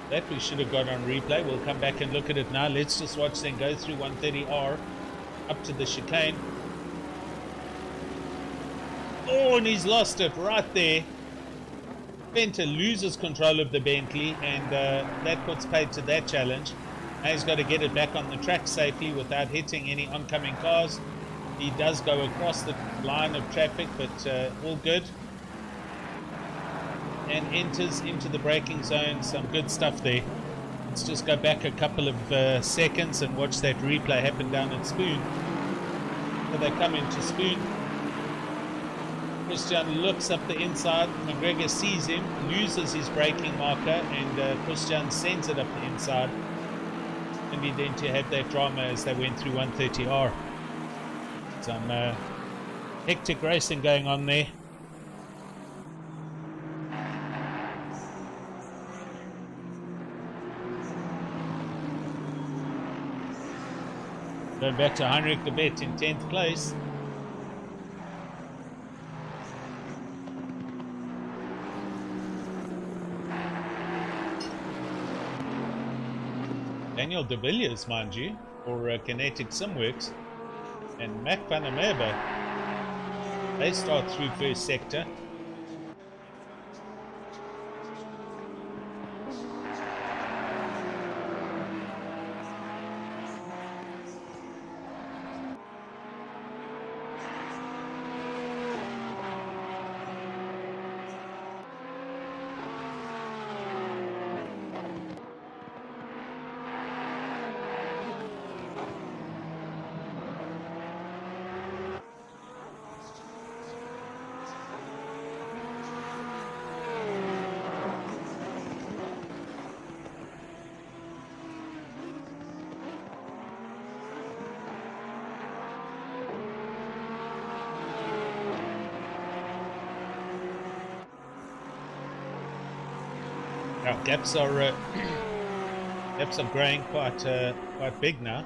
That we should have got on replay. We'll come back and look at it now. Let's just watch them go through 130R up to the chicane. Oh, and he's lost it right there. Fenter loses control of the Bentley, and that puts paid to that challenge. Now he's got to get it back on the track safely without hitting any oncoming cars. He does go across the line of traffic, but all good. And enters into the braking zone. Some good stuff there. Let's just go back a couple of seconds and watch that replay happen down at Spoon. So they come into Spoon. Christian looks up the inside. McGregor sees him, loses his braking marker, and Christian sends it up the inside. And we then to have that drama as they went through 130R. Some hectic racing going on there. Going back to Heinrich de Wet in 10th place. Daniel de Villiers, mind you, for Kinetic Simworks, and Mac van der Merwe. They start through first sector. Our gaps are growing quite big now.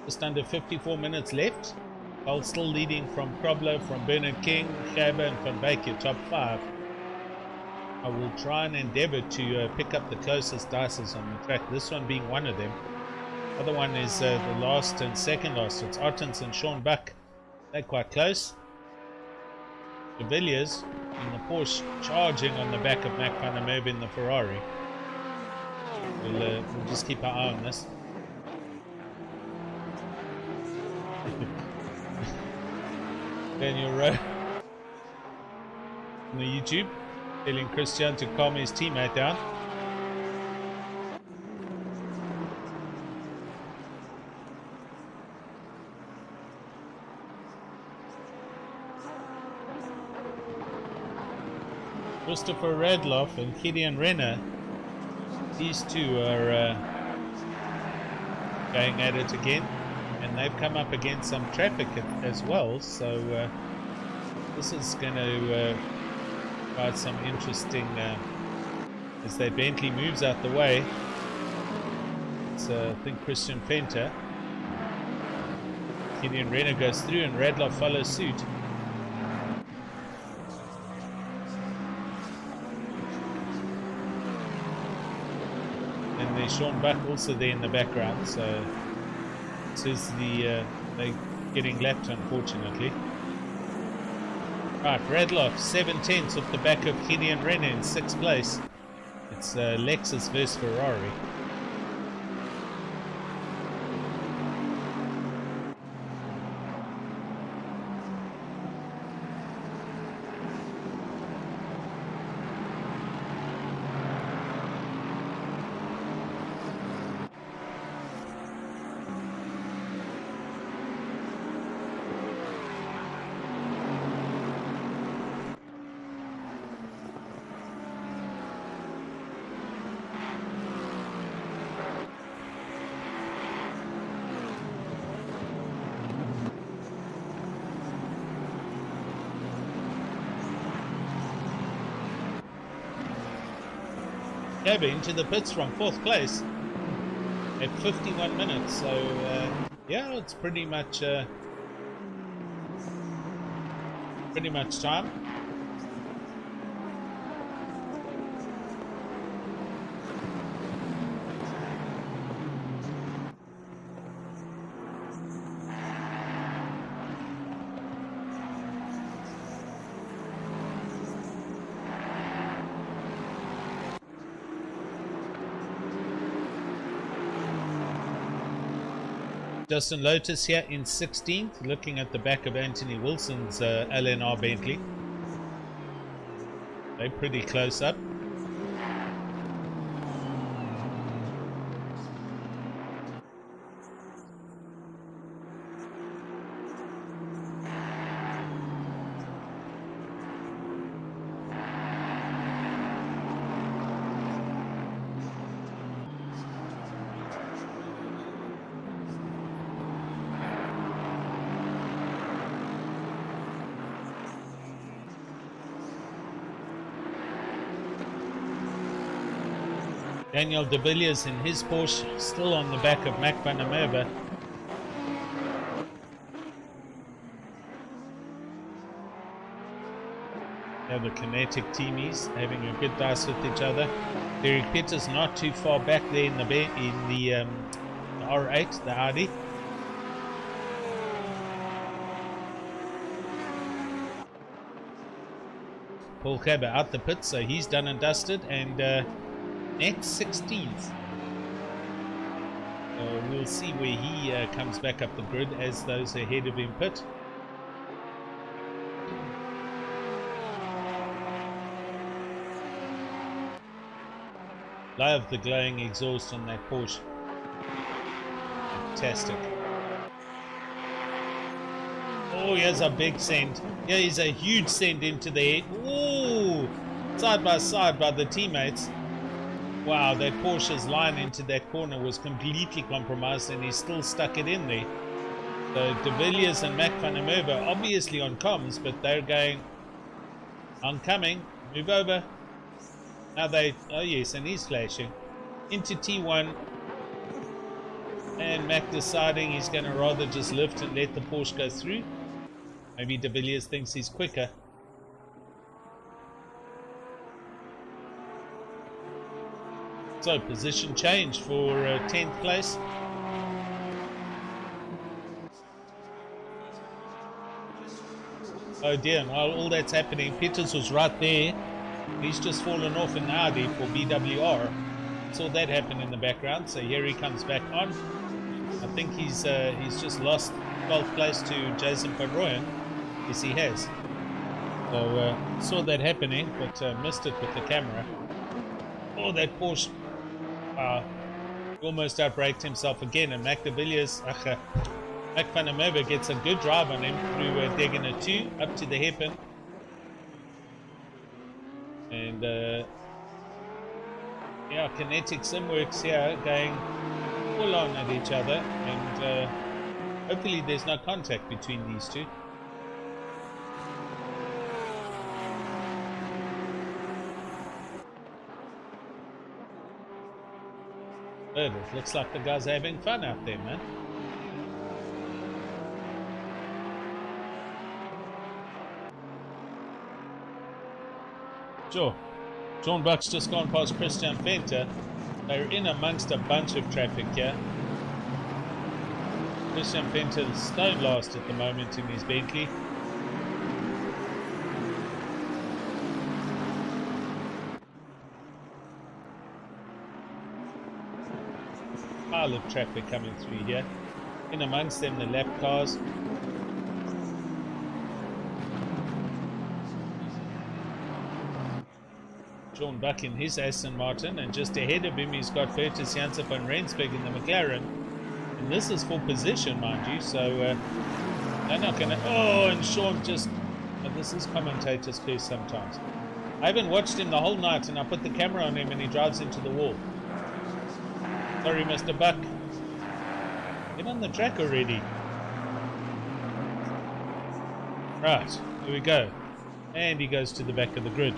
Just under 54 minutes left. While still leading from Krobler, from Bernard King, Schaber, and Van Beek, your top 5. I will try and endeavour to pick up the closest dices on the track. This one being one of them. The other one is the last and second last. It's Ottens and Sean Buck. They're quite close. De Villiers in the Porsche charging on the back of Mac van der Merwe in the Ferrari. We'll just keep our eye on this. Daniel Rowe on the YouTube telling Christian to calm his teammate down. Christopher Radloff and Gideon Renner, these two are going at it again, and they've come up against some traffic as well, so this is going to provide some interesting as that Bentley moves out the way. It's I think Christian Fenter. Gideon Renner goes through and Radloff follows suit. And there's Sean Buck also there in the background, so this is they're getting lapped, unfortunately. Right, Radloff 7/10 off the back of Gideon Renner in 6th place. It's Lexus versus Ferrari. Polkaba into the pits from 4th place at 51 minutes. So yeah, it's pretty much time. Justin Lotus here in 16th, looking at the back of Anthony Wilson's LNR Bentley. They're pretty close up. Daniel de Villiers in his Porsche, still on the back of Mac van der Merwe. Now the Kinetic teamies having a good dice with each other. Derek Peters not too far back there in the R8, the Audi. Paul Kaber out the pit, so he's done and dusted, and next 16th. We'll see where he comes back up the grid as those ahead of him pit. Love the glowing exhaust on that Porsche. Fantastic. Oh, here's a big send. Here is a huge send into the air. Ooh, side by side by the teammates. Wow, that Porsche's line into that corner was completely compromised, and he still stuck it in there. So De Villiers and Mac van der Merwe obviously on comms, but they're going, I'm coming, move over. Now they, oh yes, and he's flashing into T1, and Mac deciding he's going to rather just lift and let the Porsche go through. Maybe De Villiers thinks he's quicker. So position change for 10th place. Oh dear, and while all that's happening, Peters was right there. He's just fallen off in the Audi for BWR. Saw that happen in the background, so here he comes back on. I think he's just lost 12th place to Jason Van Rooyen. Yes, he has. So saw that happening, but missed it with the camera. Oh, that Porsche almost outbraked himself again, and Mac de Villiers, Mac van der Merwe gets a good drive on him through Degana 2 up to the hairpin. And yeah, Kinetic Simworks here going full on at each other, and hopefully there's no contact between these two. But it looks like the guys are having fun out there, man. Sure. John Buck's just gone past Christian Venter. They're in amongst a bunch of traffic here. Christian Venter's stone last at the moment in his Bentley. Pile of traffic coming through here. In amongst them, the lap cars. Sean Buck in his Aston Martin, and just ahead of him he's got Bertus Janssen van Rensburg in the McLaren, and this is for position, mind you, so they're not gonna, oh, and Sean just, this is commentator's curse sometimes. I haven't watched him the whole night, and I put the camera on him and he drives into the wall. Sorry, Mr. Buck. Get on the track already. Right, here we go. And he goes to the back of the grid.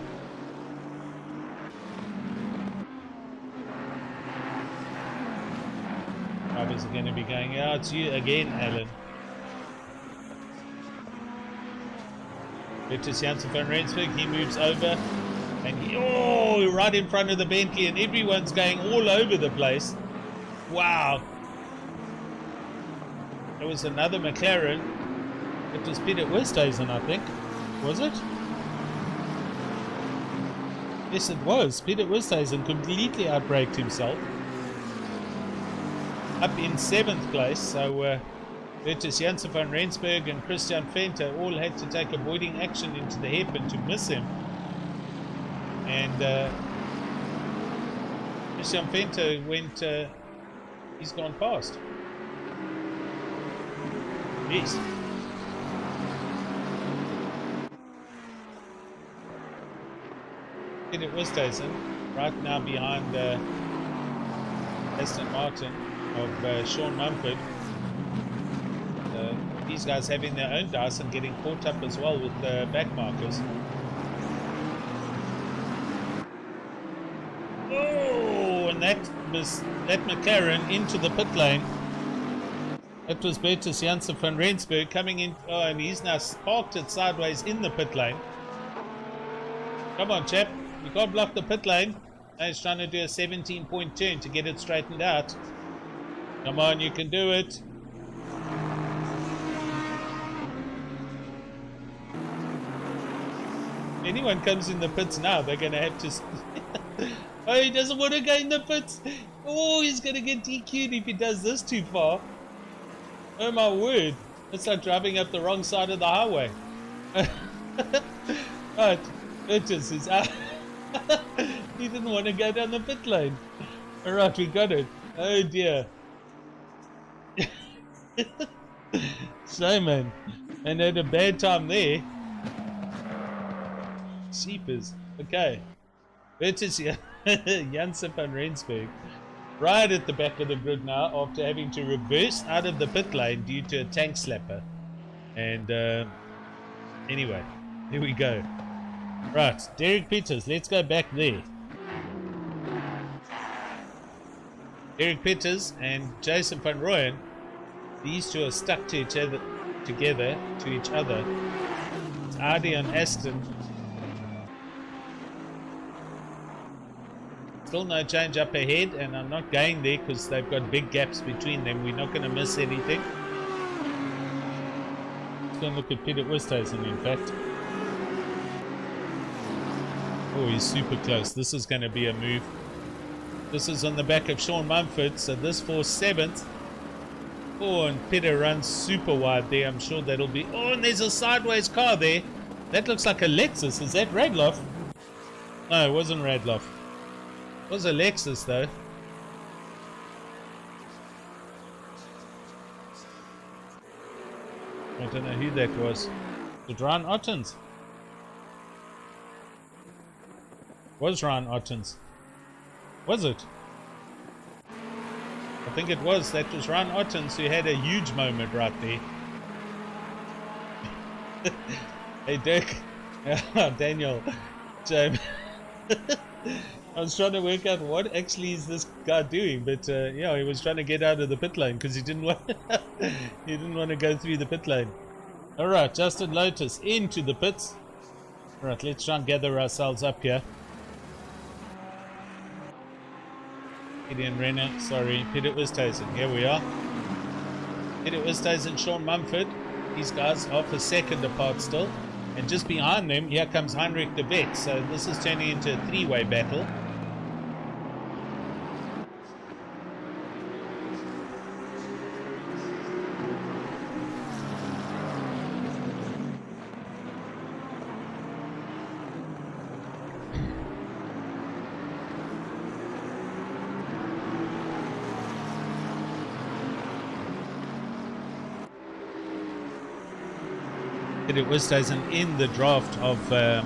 Drivers are going to be going, yeah, it's you again, Alan. Vitus Janssen van Rensburg, he moves over. And right in front of the Bentley, and everyone's going all over the place. Wow. There was another McLaren. It was Peter Westhuizen, I think. Was it? Yes, it was. Peter Westhuizen completely outbraked himself. Up in 7th place. So Vitus Janssen van Rensburg and Christian Venter all had to take avoiding action into the hairpin to miss him. And Christian Venter went, he's gone past. Yes. Peter Westhuizen right now behind Aston Martin of Sean Mumford. These guys having their own dice and getting caught up as well with the back markers. Oh, and that McLaren into the pit lane. That was Vitus Janssen van Rensburg coming in. Oh, and he's now parked it sideways in the pit lane. Come on, chap. You can't block the pit lane. Now he's trying to do a 17-point turn to get it straightened out. Come on, you can do it. If anyone comes in the pits now, they're going to have to... Oh, he doesn't want to go in the pits. Oh, he's going to get DQ'd if he does this too far. Oh my word. It's like driving up the wrong side of the highway. Right, Vitus is out. He didn't want to go down the pit lane. Alright, we got it. Oh dear. So man, and had a bad time there. Sheepers. Okay. Vitus Janssen van Rensburg right at the back of the grid now after having to reverse out of the pit lane due to a tank slapper. And anyway, here we go. Right, Derek Peters, let's go back there. Derek Peters and Jason van Rooyen, these two are stuck to each other, together to each other. It's Audi and Aston. Still no change up ahead, and I'm not going there because they've got big gaps between them. We're not going to miss anything. Let's go and look at Peter Westhuizen, in fact. Oh, he's super close. This is going to be a move. This is on the back of Sean Mumford, so this for 7th. Oh, and Peter runs super wide there. I'm sure that'll be... Oh, and there's a sideways car there. That looks like a Lexus. Is that Radloff? No, it wasn't Radloff. It was a Lexus though. I don't know who that was. Was Ryan Ottens? Was Ryan Ottens? Was it? I think it was. That was Ryan Ottens who had a huge moment right there. Hey Dirk. Daniel. James. I was trying to work out what actually is this guy doing, but yeah, he was trying to get out of the pit lane because he didn't want he didn't want to go through the pit lane. All right, Justin Lotus into the pits. All right, let's try and gather ourselves up here. Gideon Renner, sorry, Peter Westhuizen. Here we are. Peter Westhuizen, Sean Mumford. These guys half a second apart still. And just behind them, here comes Heinrich de Wet. So this is turning into a three-way battle. Peter Westhuizen in the draft of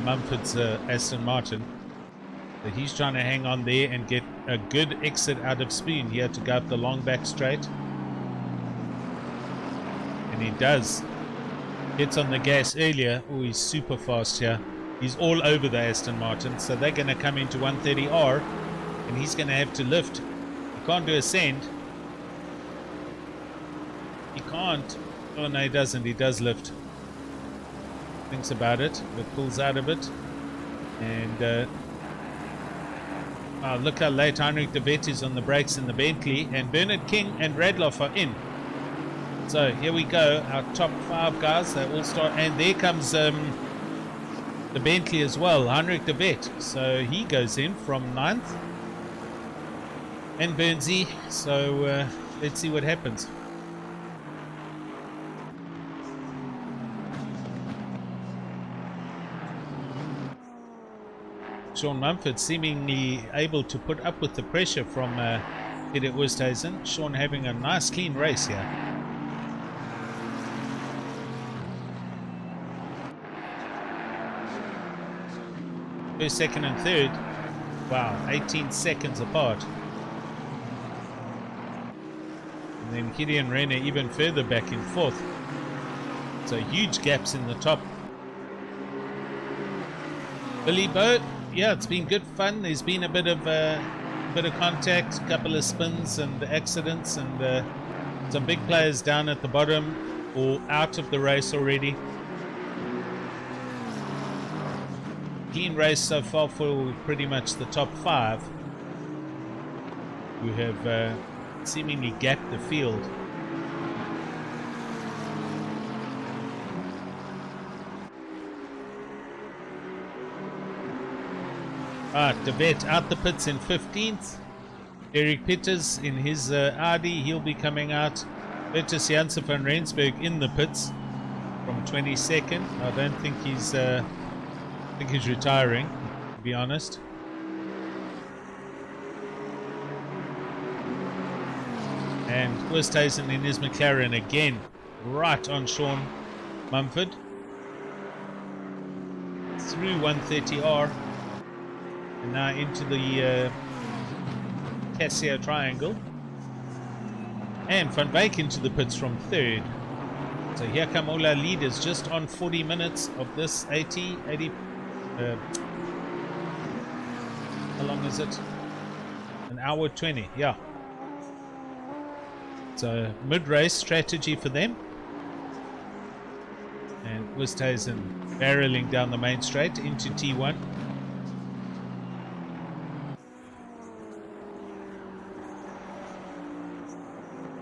Mumford's Aston Martin. So he's trying to hang on there and get a good exit out of Spoon here to go up the long back straight. And he does. Gets on the gas earlier. Oh, he's super fast here. He's all over the Aston Martin. So they're going to come into 130R and he's going to have to lift. He can't do a send. He can't. Oh, no, he doesn't. He does lift. Thinks about it, but pulls out of it. And oh, look how late Heinrich de Wet is on the brakes in the Bentley. And Bernard King and Radloff are in. So here we go. Our top 5 guys. They all start. And there comes the Bentley as well. Heinrich de Wet. So he goes in from 9th. And Bernsey. So let's see what happens. Sean Mumford seemingly able to put up with the pressure from Peter Oosthuizen. Sean having a nice clean race here. First, second and third. Wow, 18 seconds apart. And then Gideon Renner even further back in 4th. So huge gaps in the top. Billy Boat. Yeah, it's been good fun. There's been a bit of contact, a couple of spins and accidents, and some big players down at the bottom or out of the race already. Clean race so far for pretty much the top 5, who have seemingly gapped the field. De Wet out the pits in 15th. Eric Pitters in his Audi, he'll be coming out. Bertus Janssen van Rensburg in the pits from 22nd. I don't think he's retiring, to be honest. And Oosthuizen in his McLaren again, right on Sean Mumford. Through 130R. And now into the Casio triangle. And Van Wyk into the pits from 3rd. So here come all our leaders just on 40 minutes of this 80. How long is it? An hour 20, yeah. So mid-race strategy for them. And Oosthuizen barreling down the main straight into T1.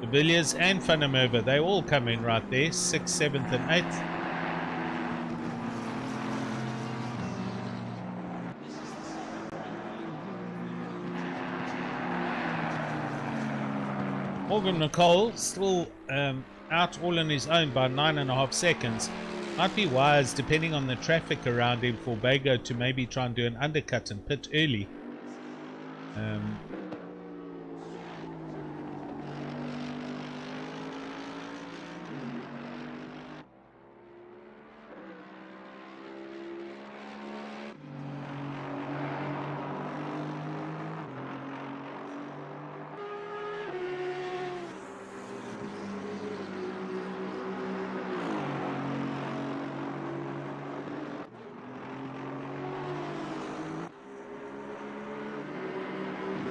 De Villiers and Van der Merwe, they all come in right there, 6th, 7th and 8th. Morgan Mccoll still out all on his own by 9.5 seconds. Might be wise, depending on the traffic around him, for Bago to maybe try and do an undercut and pit early.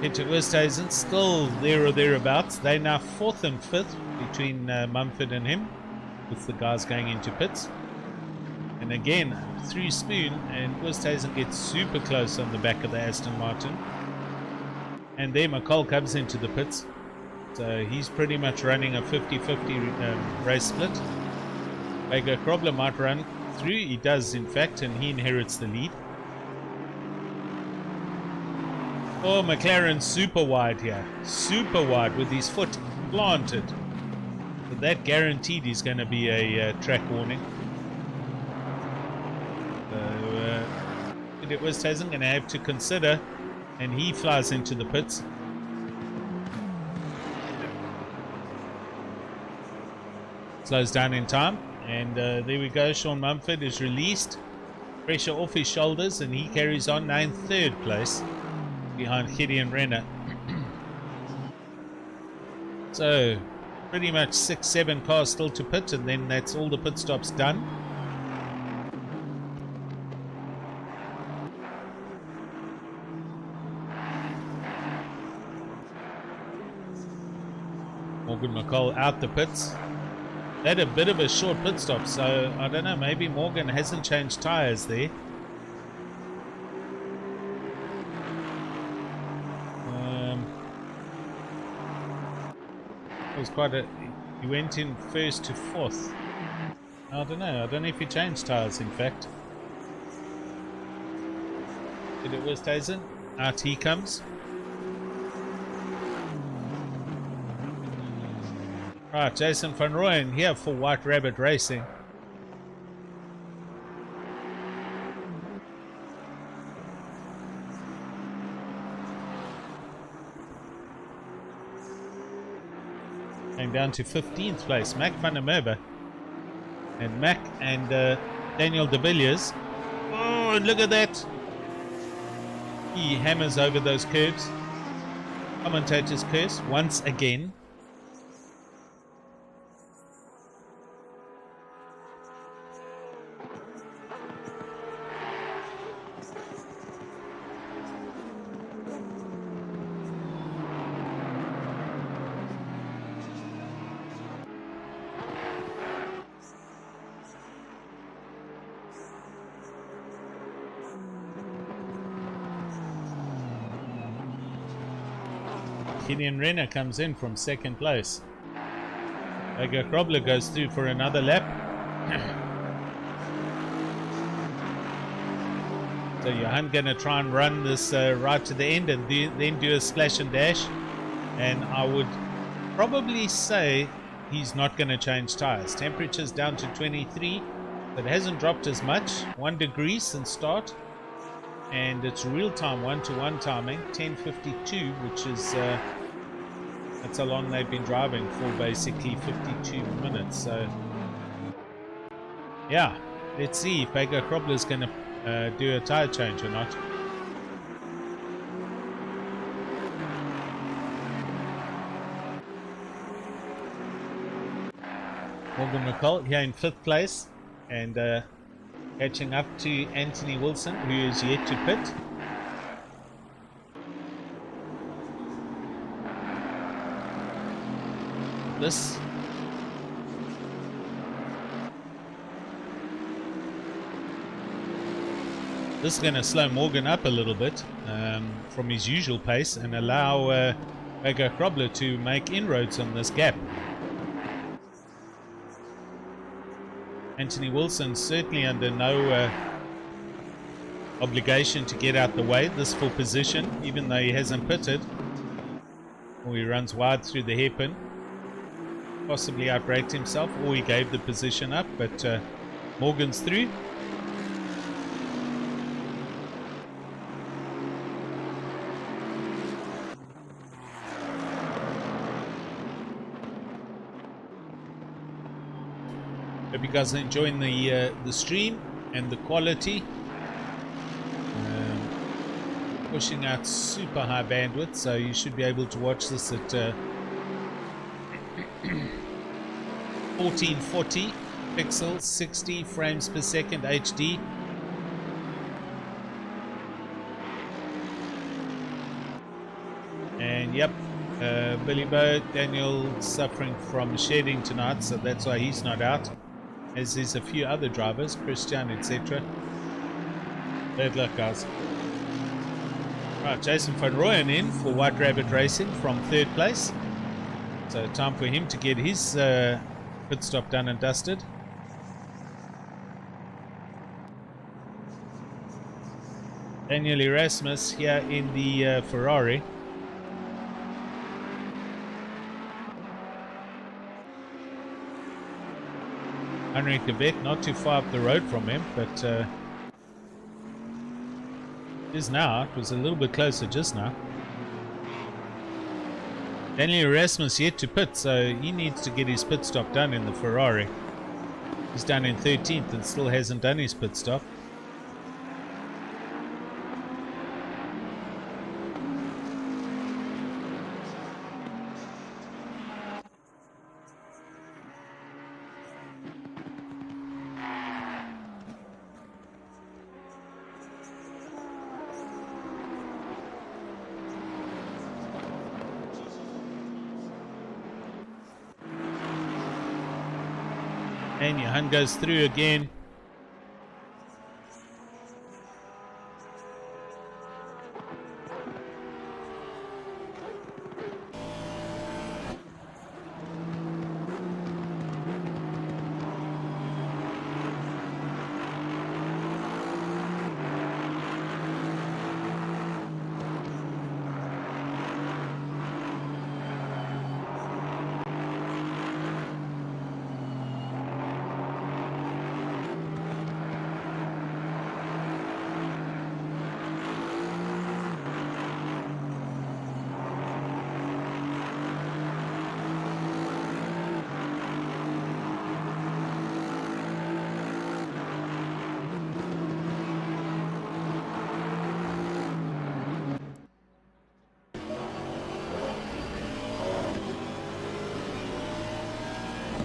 Into Oosthuizen, still there or thereabouts. They're now 4th and 5th between Mumford and him, with the guys going into pits. And again, through Spoon, and Oosthuizen gets super close on the back of the Aston Martin. And there Mccoll comes into the pits. So he's pretty much running a 50-50 race split. Bago Krobler might run through. He does, in fact, and he inherits the lead. Oh, McLaren super wide here. Super wide with his foot planted. So that guaranteed he's going to be a track warning. So it was Tasman going to have to consider, and he flies into the pits. Slows down in time, and there we go. Sean Mumford is released. Pressure off his shoulders, and he carries on now in 3rd place behind Gideon Renner. So pretty much 6-7 cars still to pit, and then that's all the pit stops done. Morgan Mccoll out the pits. They had a bit of a short pit stop, so I don't know, maybe Morgan hasn't changed tires there. It was quite a... He went in first to fourth. I don't know if he changed tires, in fact. Did it with Tazen? Out he comes. Right, Jason van Rooyen here for White Rabbit Racing. Came down to 15th place, Mac van der Merwe. And Mac and Daniel de Villiers. Oh, look at that! He hammers over those curves. Commentator's curse once again. Killian Renner comes in from second place. Edgar Krobler goes through for another lap. So Johan gonna try and run this right to the end and then do a splash and dash. And I would probably say he's not gonna change tires. Temperature's down to 23. It hasn't dropped as much. 1 degree since start. And it's real-time 1-to-1 timing, 10:52, which is that's how long they've been driving for, basically 52 minutes. So yeah, let's see if Baker Krobler is going to do a tire change or not. Morgan Mccoll here in 5th place and catching up to Anthony Wilson, who is yet to pit. This is going to slow Morgan up a little bit from his usual pace and allow Baker Krobler to make inroads on this gap. Anthony Wilson certainly under no obligation to get out the way. This full position, even though he hasn't pitted. Or he runs wide through the hairpin. Possibly outbraked himself, or he gave the position up, but Morgan's through. Hope you guys are enjoying the stream and the quality. Pushing out super high bandwidth, so you should be able to watch this at 1440 pixels, 60 frames per second HD. And yep, Billy Bo, Daniel suffering from shedding tonight, so that's why he's not out. As is a few other drivers, Christian, etc. Bad luck, guys. Right, Jason van Rooyen in for White Rabbit Racing from 3rd place. So time for him to get his pit stop done and dusted. Daniel Erasmus here in the Ferrari. Henrik de Beck not too far up the road from him, but is now. It was a little bit closer just now. Daniel Erasmus yet to pit, so he needs to get his pit stop done in the Ferrari. He's down in 13th and still hasn't done his pit stop. And Johan goes through again.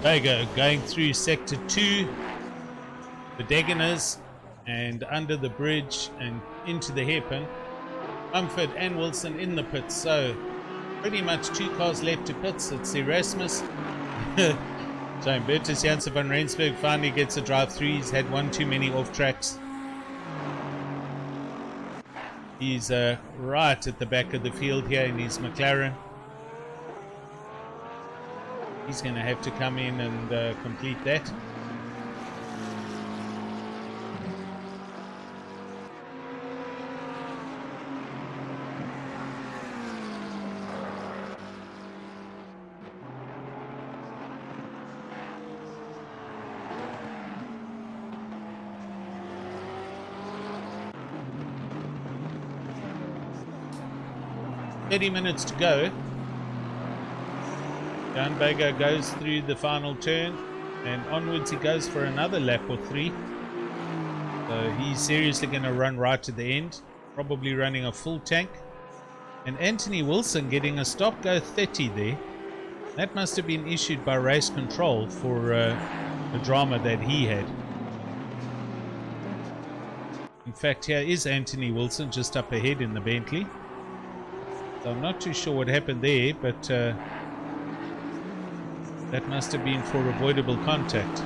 There you go, going through sector 2, the Degeners, and under the bridge and into the hairpin. Mumford and Wilson in the pits, so pretty much 2 cars left to pits. It's Erasmus. So Bertus Janssen van Rensburg finally gets a drive through. He's had one too many off tracks. He's right at the back of the field here in his McLaren. He's going to have to come in and complete that. Minutes to go. Jan Bager goes through the final turn and onwards he goes for another lap or 3. So he's seriously going to run right to the end, probably running a full tank. And Anthony Wilson getting a stop go 30 there. That must have been issued by race control for the drama that he had. In fact, here is Anthony Wilson just up ahead in the Bentley. So I'm not too sure what happened there, but that must have been for avoidable contact.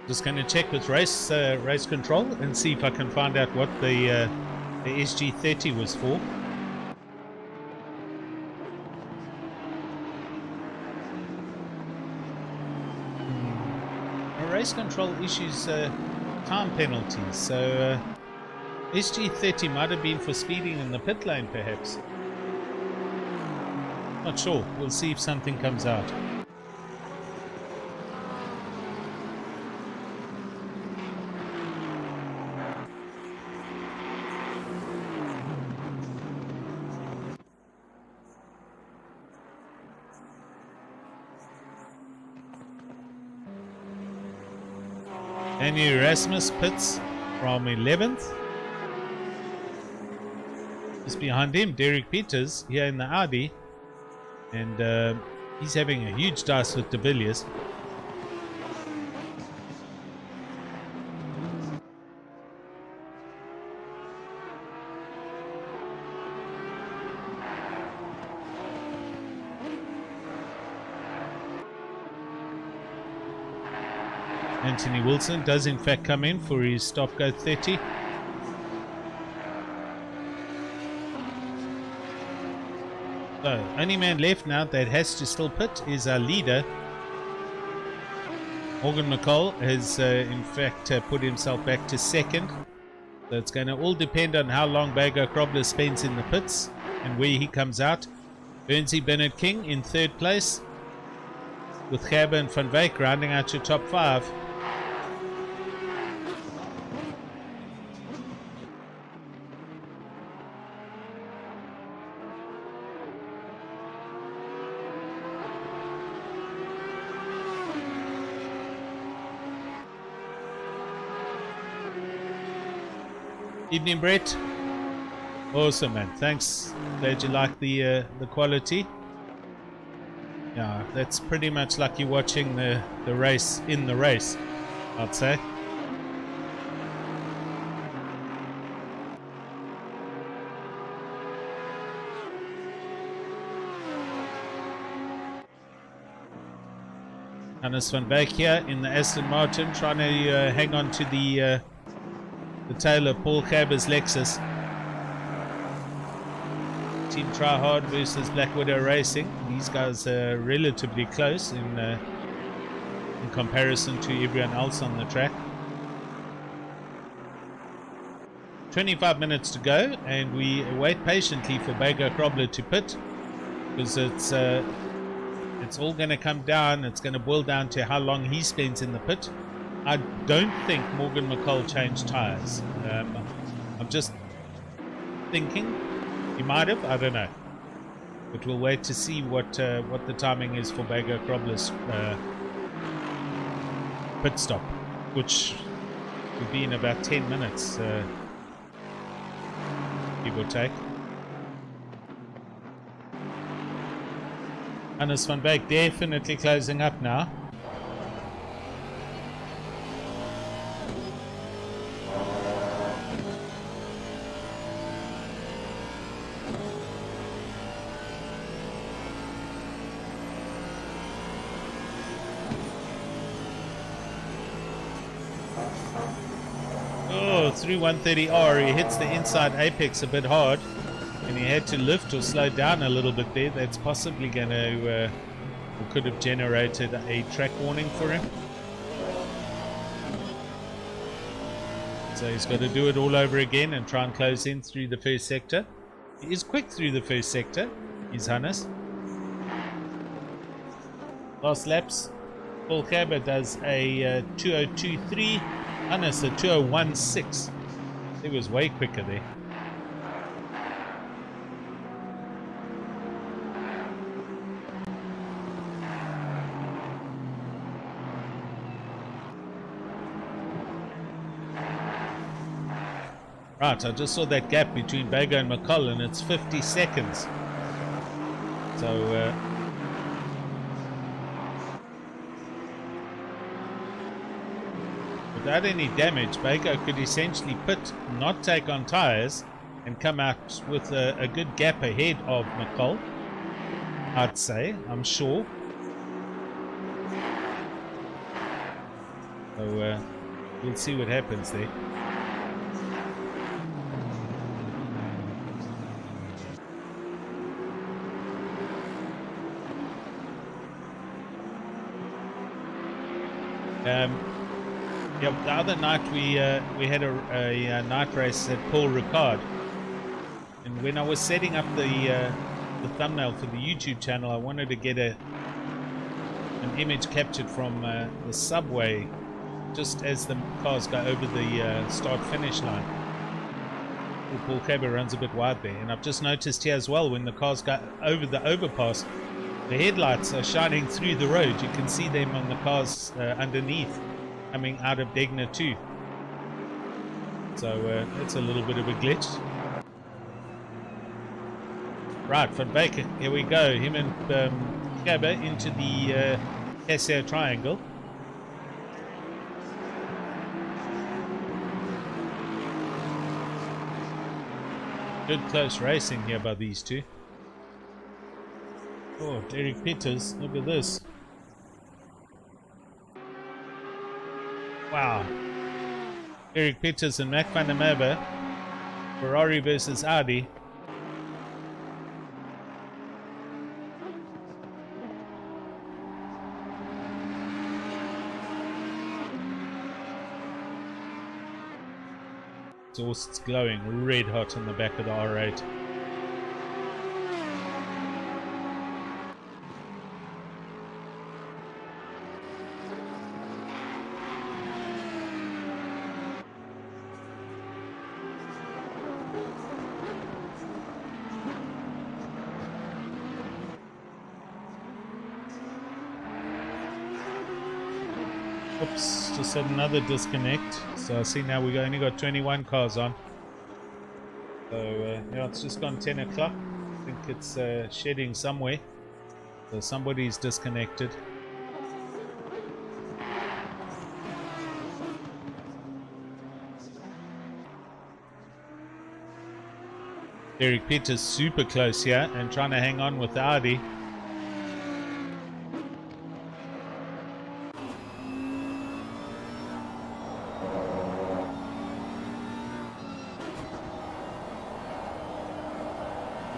Just going to check with race control and see if I can find out what the SG30 was for. Race control issues time penalties, so SG30 might have been for speeding in the pit lane perhaps. Not sure, we'll see if something comes out. And Erasmus pits from 11th. Just behind him, Derek Peters here in the Audi. And he's having a huge dice with de Villiers. Anthony Wilson does in fact come in for his stop go 30. So only man left now that has to still pit is our leader. Morgan Mccoll has in fact put himself back to second. So it's going to all depend on how long Bago Krobler spends in the pits and where he comes out. Bernsey Bernard King in third place. with Gerber and Van Wyk rounding out your top 5. Evening, Brett. Awesome, man. Thanks. Glad you like the quality. Yeah, that's pretty much like you're watching the race in the race, I'd say. Hannes van Wyk here in the Aston Martin, trying to hang on to the tail of Paul Gerber's Lexus. Team Try Hard versus Black Widow Racing. These guys are relatively close in comparison to everyone else on the track. 25 minutes to go, and we wait patiently for Bago Krobler to pit, because it's all going to come down. It's going to boil down to how long he spends in the pit. I don't think Morgan Mccoll changed tyres. I'm just thinking he might have. I don't know. But we'll wait to see what the timing is for Bago Krobler's pit stop, which will be in about 10 minutes, give or take. Hannes van Wyk definitely closing up now. Through 130R, he hits the inside apex a bit hard, and he had to lift or slow down a little bit there. That's possibly going to, or could have generated a track warning for him. So he's got to do it all over again and try and close in through the first sector. He is quick through the first sector, is Hannes. Last laps, Paul Gerber does a 2023. Hannes a 2016. He was way quicker there. Right, I just saw that gap between Bago and Mccoll, and it's 50 seconds. So without any damage, Bago could essentially pit, not take on tyres, and come out with a good gap ahead of Mccoll, I'd say, I'm sure. So we'll see what happens there. Yeah, the other night we had a night race at Paul Ricard, and when I was setting up the thumbnail for the YouTube channel, I wanted to get an image captured from the subway just as the cars go over the start-finish line. Paul Gerber runs a bit wide there, and I've just noticed here as well, when the cars go over the overpass, the headlights are shining through the road. You can see them on the cars underneath, coming out of Degner 2. So that's a little bit of a glitch. Right, Van Wyk, here we go. Him and Gerber into the Casio triangle. Good close racing here by these two. Oh, Derek Peters, look at this. Wow. Eric Peters and Mac van der Merwe. Ferrari versus Audi. Exhaust's glowing red hot on the back of the R8. Oops, just had another disconnect. So I see now we only got 21 cars on. So yeah, it's just gone 10 o'clock. I think it's shedding somewhere. So somebody's disconnected. Derek Peters super close here and trying to hang on with the Audi.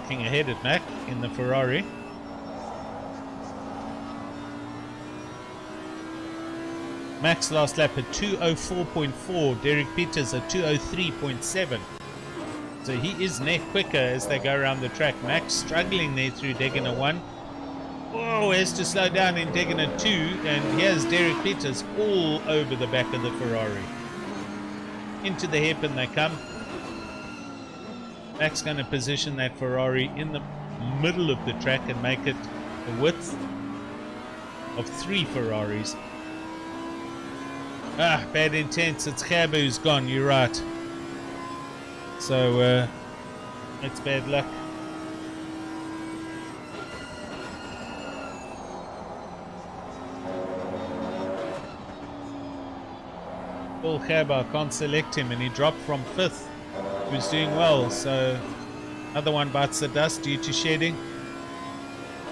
Looking ahead at Mac in the Ferrari. Mac's last lap at 2:04.4, Derek Peters at 2:03.7. So he is net quicker as they go around the track. Max struggling there through Degana 1. Whoa, has to slow down in Degana 2. And here's Derek Peters all over the back of the Ferrari. Into the hairpin they come. Max going to position that Ferrari in the middle of the track and make it the width of 3 Ferraris. Ah, bad intense. It's Gerber who's gone. You're right. So, that's bad luck. Paul Gerber, can't select him, and he dropped from 5th. He was doing well, so another one bites the dust due to shedding.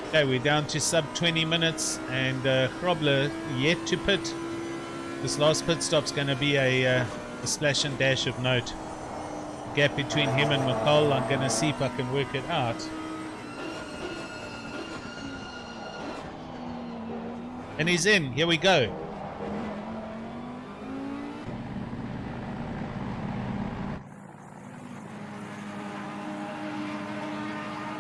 Okay, we're down to sub 20 minutes, and Krobler yet to pit. This last pit stop's going to be a splash and dash of note. Gap between him and Mccoll, I'm going to see if I can work it out. And he's in. Here we go.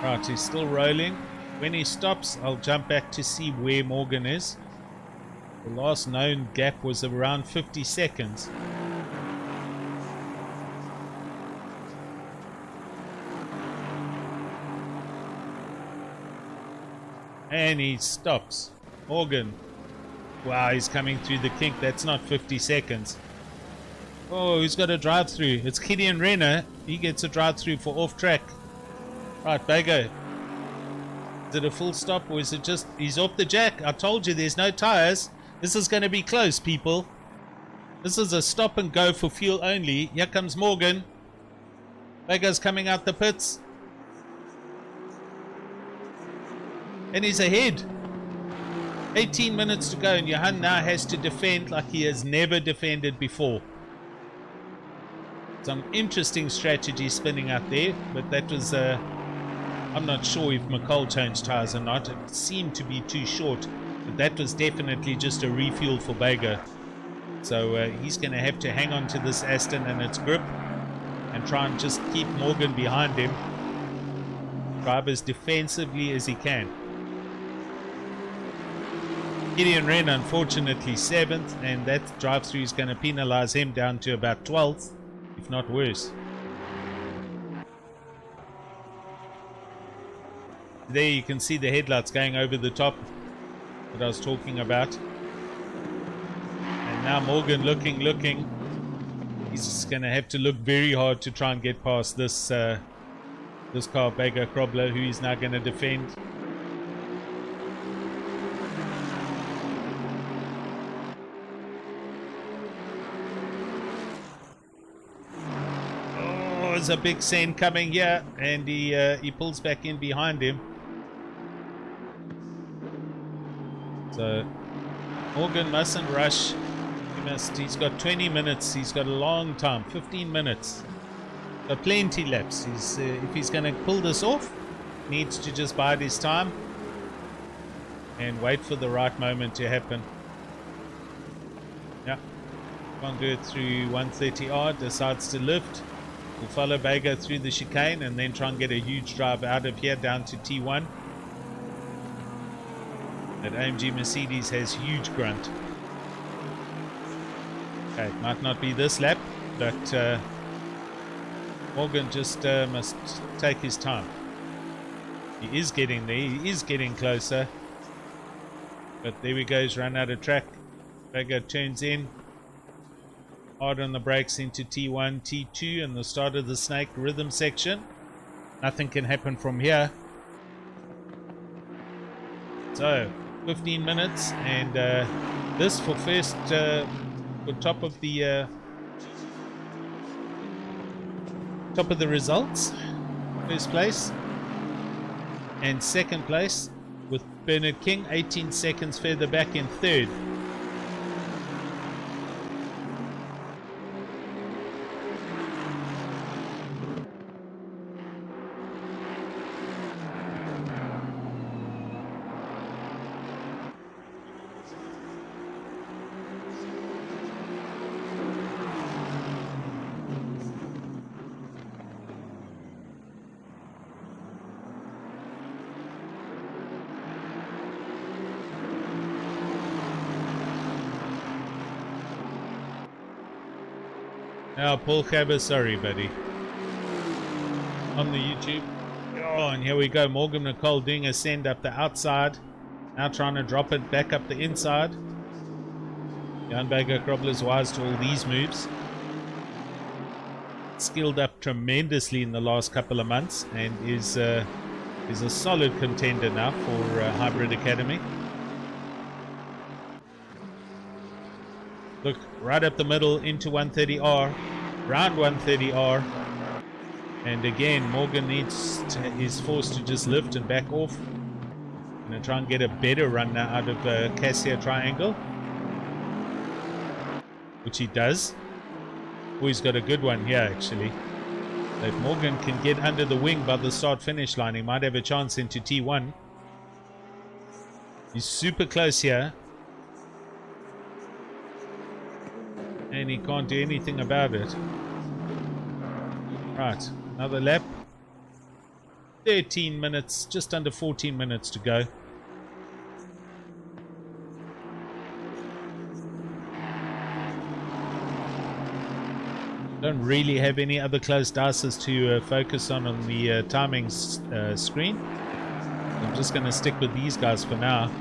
Right, he's still rolling. When he stops, I'll jump back to see where Morgan is. The last known gap was around 50 seconds. And he stops. Morgan. Wow, he's coming through the kink. That's not 50 seconds. Oh, he's got a drive-through. It's Gideon Renner. He gets a drive-through for off-track. Right, Bago. Is it a full stop or is it just... He's off the jack. I told you there's no tires. This is going to be close, people. This is a stop and go for fuel only. Here comes Morgan. Bago's coming out the pits. And he's ahead. 18 minutes to go, and Johan now has to defend like he has never defended before. Some interesting strategy spinning out there, but that was I'm not sure if Mccoll changed tires or not. It seemed to be too short, but that was definitely just a refuel for Bago. So he's going to have to hang on to this Aston and its grip and try and just keep Morgan behind him. Drive as defensively as he can. Gideon Wren, unfortunately, 7th, and that drive-through is going to penalize him down to about 12th, if not worse. There you can see the headlights going over the top that I was talking about. And now Morgan looking. He's just going to have to look very hard to try and get past this car, Bago Krobler, who he's now going to defend. There's a big Sen coming here, and he pulls back in behind him. So Morgan mustn't rush. He's got 20 minutes. He's got a long time, 15 minutes. Got plenty laps. If he's going to pull this off, needs to just bide his time and wait for the right moment to happen. Yeah, can't do it through 130R. Decides to lift. We'll follow Bago through the chicane and then try and get a huge drive out of here down to T1. That AMG Mercedes has huge grunt. Okay, might not be this lap, but Morgan just must take his time. He is getting there, he is getting closer. But there we go, he's run out of track. Vega turns in. Hard on the brakes into T1, T2 and the start of the snake rhythm section. Nothing can happen from here. So 15 minutes and this for first for top of the results. First place and second place with Bernard King 18 seconds further back in third. Now, Paul Cabber, sorry, buddy. On the YouTube. Oh, and here we go. Morgan Mccoll doing a send up the outside. Now trying to drop it back up the inside. Jan Baker-Krobler's wise to all these moves. Skilled up tremendously in the last couple of months and is a solid contender now for Hybrid Academy. Look, right up the middle into 130R, round 130R. And again, Morgan is forced to just lift and back off. Going to try and get a better run now out of Cassia Triangle. Which he does. Oh, he's got a good one here, actually. So if Morgan can get under the wing by the start-finish line, he might have a chance into T1. He's super close here. And he can't do anything about it. Right, another lap. 13 minutes, just under 14 minutes to go. Don't really have any other closed dices to focus on the timing screen. I'm just going to stick with these guys for now.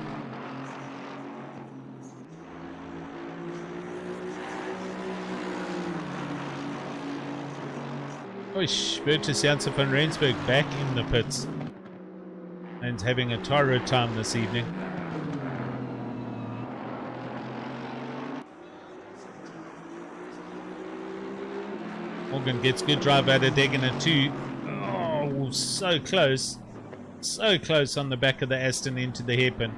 Oish, Bertus Janssen van Rensburg back in the pits and having a torrid time this evening. Morgan gets good drive out of Degener too. Oh, so close. So close on the back of the Aston into the hairpin.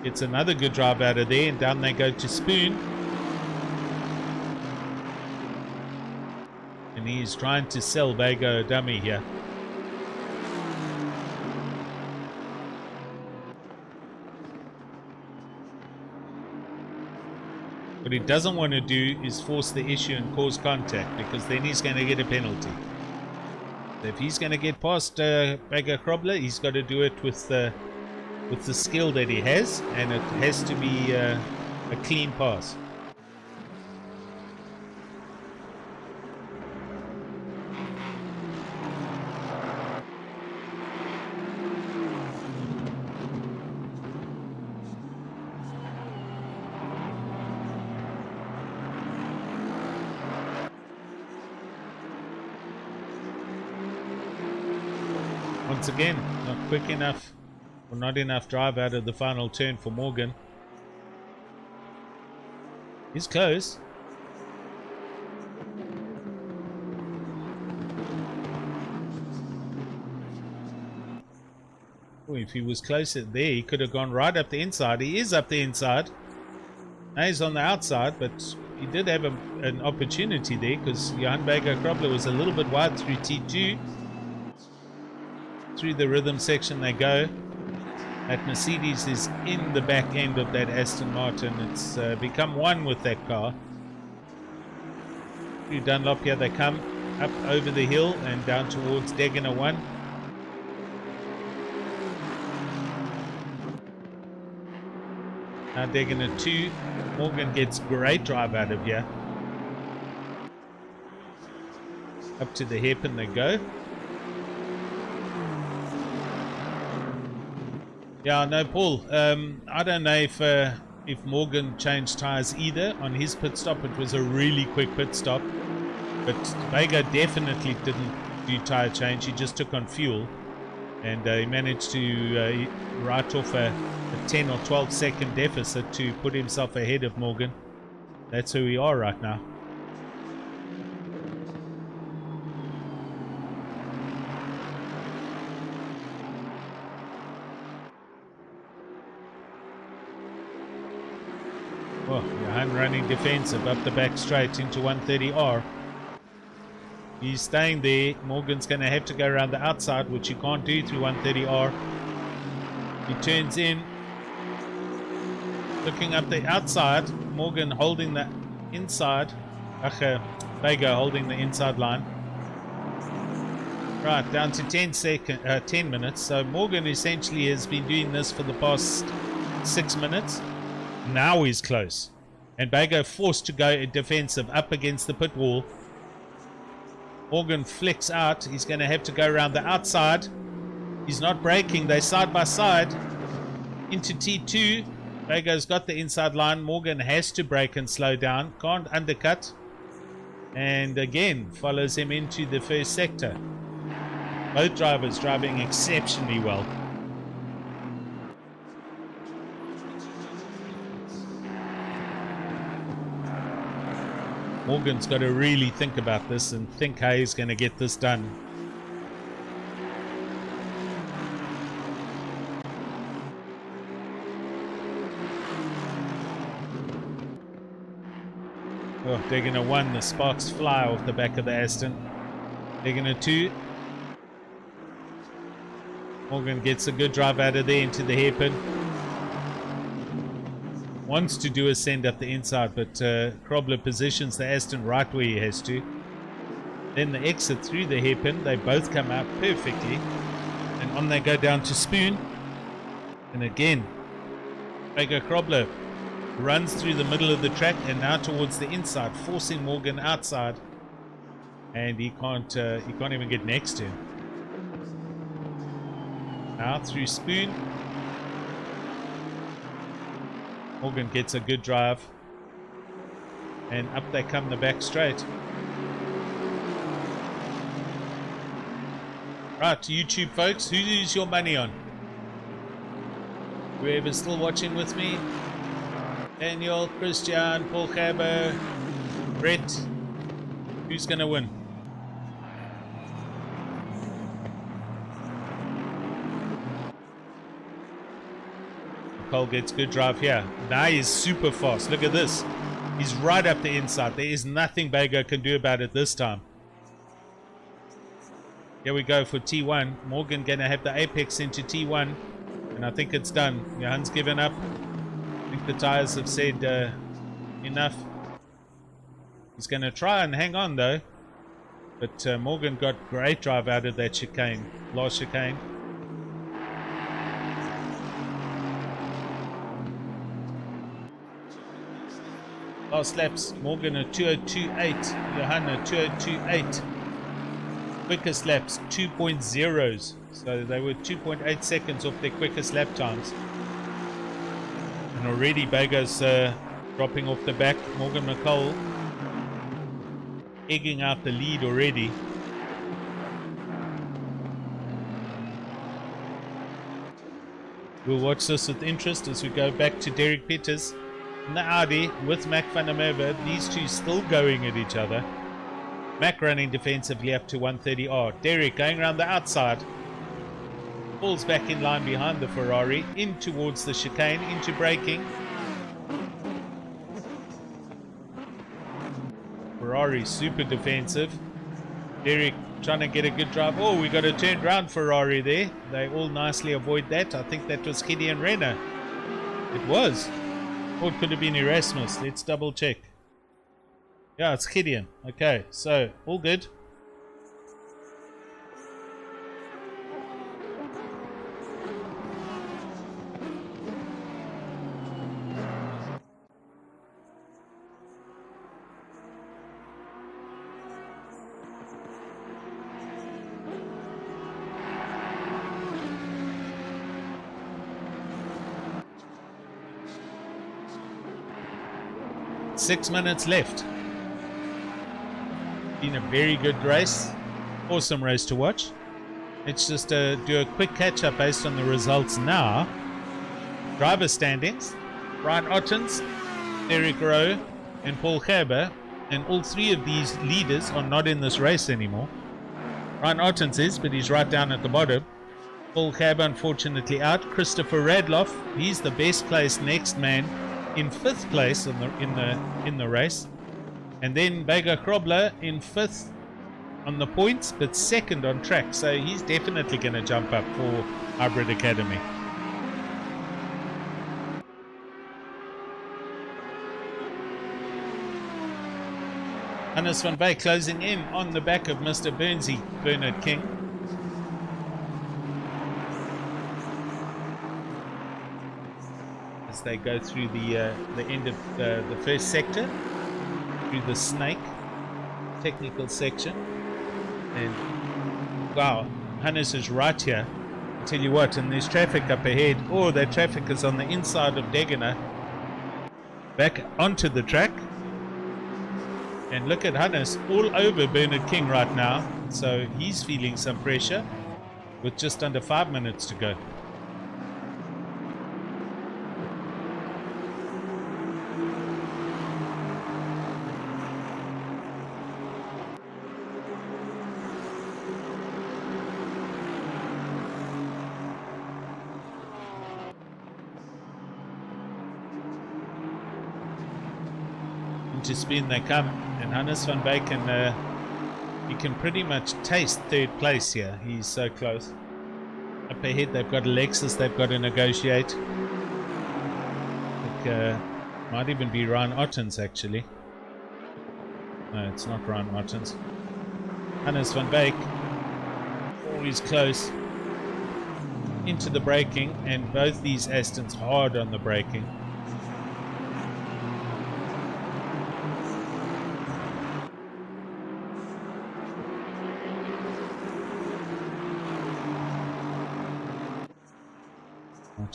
Gets another good drive out of there and down they go to Spoon. And he's trying to sell Vega a dummy here. What he doesn't want to do is force the issue and cause contact, because then he's going to get a penalty. So if he's going to get past Baker-Krobler, he's got to do it with the skill that he has, and it has to be a clean pass. Once again, not quick enough, or not enough drive out of the final turn for Morgan. He's close. Oh, if he was closer there, he could have gone right up the inside. He is up the inside. Now he's on the outside, but he did have an opportunity there, because Johan Baker-Krobler was a little bit wide through T2. Through the rhythm section they go. That Mercedes is in the back end of that Aston Martin. It's become one with that car. Through Dunlop here they come, up over the hill and down towards Degener 1. Now Degener 2. Morgan gets great drive out of here. Up to the hairpin they go. Yeah, no, Paul. I don't know if if Morgan changed tyres either. On his pit stop, it was a really quick pit stop. But Vega definitely didn't do tyre change. He just took on fuel. And he managed to write off a 10 or 12 second deficit to put himself ahead of Morgan. That's who we are right now. Oh, Johan running defensive up the back straight into 130R. He's staying there. Morgan's going to have to go around the outside, which you can't do through 130R. He turns in. Looking up the outside. Morgan holding the inside. Vega holding the inside line. Right, down to 10 minutes. So Morgan essentially has been doing this for the past 6 minutes. Now he's close. And Vega forced to go defensive up against the pit wall. Morgan flicks out. He's going to have to go around the outside. He's not braking. They're side by side. Into T2. Vega's got the inside line. Morgan has to brake and slow down. Can't undercut. And again, follows him into the first sector. Both drivers driving exceptionally well. Morgan's got to really think about this and think how he's going to get this done. Oh, they're going to 1. The sparks fly off the back of the Aston. They're going to 2. Morgan gets a good drive out of there into the hairpin. Wants to do a send up the inside, but Krobler positions the Aston right where he has to. Then the exit through the hairpin. They both come out perfectly. And on they go down to Spoon. And again, Vega Krobler runs through the middle of the track and now towards the inside, forcing Morgan outside. And he can't even get next to him. Now through Spoon. Morgan gets a good drive. And up they come the back straight. Right, YouTube folks, who's your money on? Whoever's still watching with me. Daniel, Christian, Paul Gabo, Brett. Who's going to win? Mccoll gets good drive here. Now he's super fast. Look at this. He's right up the inside. There is nothing Vega can do about it this time. Here we go for T1. Morgan going to have the apex into T1. And I think it's done. Johan's given up. I think the tires have said enough. He's going to try and hang on though. But Morgan got great drive out of that chicane. Last chicane. Last laps, Morgan a 2:02.8, Johan a 2:02.8. Quickest laps, 2.0s. So they were 2.8 seconds off their quickest lap times. And already Vega's dropping off the back. Morgan Mccoll egging out the lead already. We'll watch this with interest as we go back to Derek Peters. In the Audi with Mac van der Merwe, these two still going at each other. Mac running defensively up to 130R. Derek going around the outside. Falls back in line behind the Ferrari, in towards the chicane, into braking. Ferrari super defensive. Derek trying to get a good drive. Oh, we got a turned round Ferrari there. They all nicely avoid that. I think that was Gideon Renner. It was. Or it could have been Erasmus. Let's double check. Yeah, it's Gideon. Okay, so all good. 6 minutes left. Been a very good race. Awesome race to watch. Let's just do a quick catch-up based on the results now. Driver standings. Ryan Ottens, Derek Rowe, and Paul Gerber. And all three of these leaders are not in this race anymore. Ryan Ottens is, but he's right down at the bottom. Paul Gerber unfortunately out. Christopher Radloff, he's the best placed next man in 5th place in the race. And then Bega Krobler in 5th on the points, but 2nd on track. So he's definitely going to jump up for Hybrid Academy. Hannes van Beek closing in on the back of Mr. Burnsy, Bernard King. As they go through the end of the first sector, through the snake technical section. And wow, Hannes is right here. I'll tell you what, and there's traffic up ahead. Oh, that traffic is on the inside of Degener. Back onto the track. And look at Hannes all over Bernard King right now. So he's feeling some pressure with just under 5 minutes to go. Into spin they come, and Hannes van Beek he can pretty much taste 3rd place here. He's so close. Up ahead they've got a Lexus they've got to negotiate. I think might even be Ryan Ottens actually. No, it's not Ryan Ottens. Hannes van Beek always close into the braking, and both these Astons hard on the braking.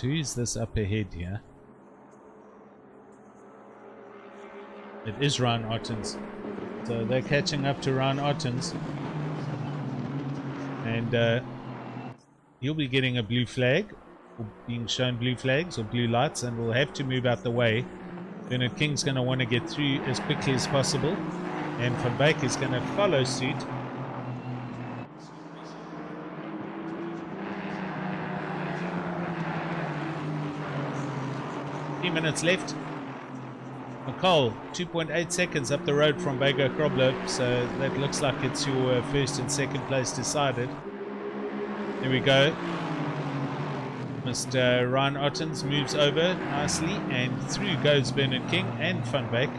Who is this up ahead here? It is Ryan Ottens. So they're catching up to Ryan Ottens. And he'll be getting a blue flag, or being shown blue flags or blue lights, and will have to move out the way. Bernard King's going to want to get through as quickly as possible. And Van Beek is going to follow suit. 3 minutes left. Mccoll, 2.8 seconds up the road from Bega Krobler, so that looks like it's your 1st and 2nd place decided. There we go. Mr. Ryan Ottens moves over nicely, and through goes Bernard King and Van Beek.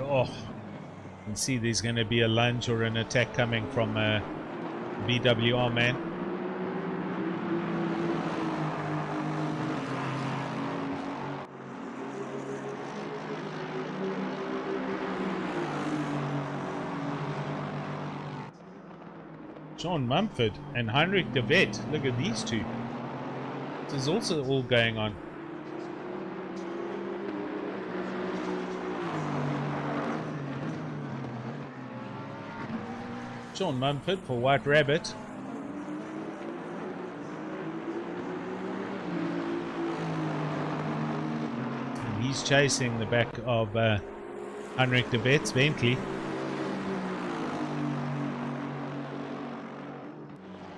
Oh. You can see there's going to be a lunge or an attack coming from BWR man. Sean Mumford and Heinrich de Wet. Look at these two. This is also all going on. Sean Mumford for White Rabbit. And he's chasing the back of Heinrich de Wet's Bentley.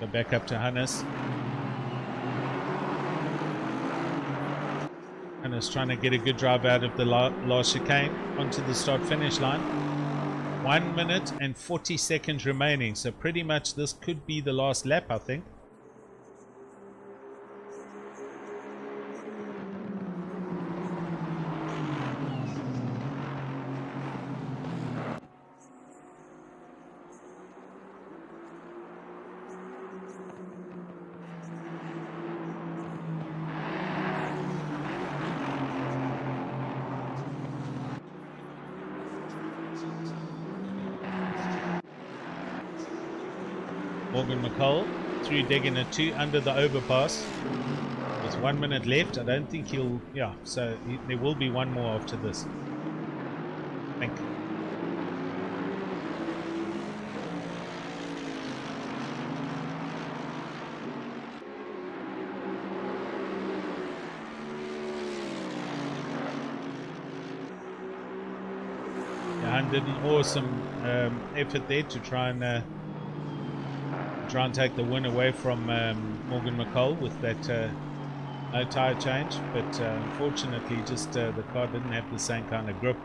Go back up to Hannes. Hannes trying to get a good drive out of the last chicane onto the start-finish line. 1 minute and 40 seconds remaining, so pretty much this could be the last lap, I think. Morgan Mccoll through Degana 2 under the overpass. With 1 minute left. I don't think he'll... Yeah, so there will be one more after this. I think. Johan did an awesome effort there to try and take the win away from Morgan Mccoll with that no tyre change, but unfortunately just the car didn't have the same kind of grip.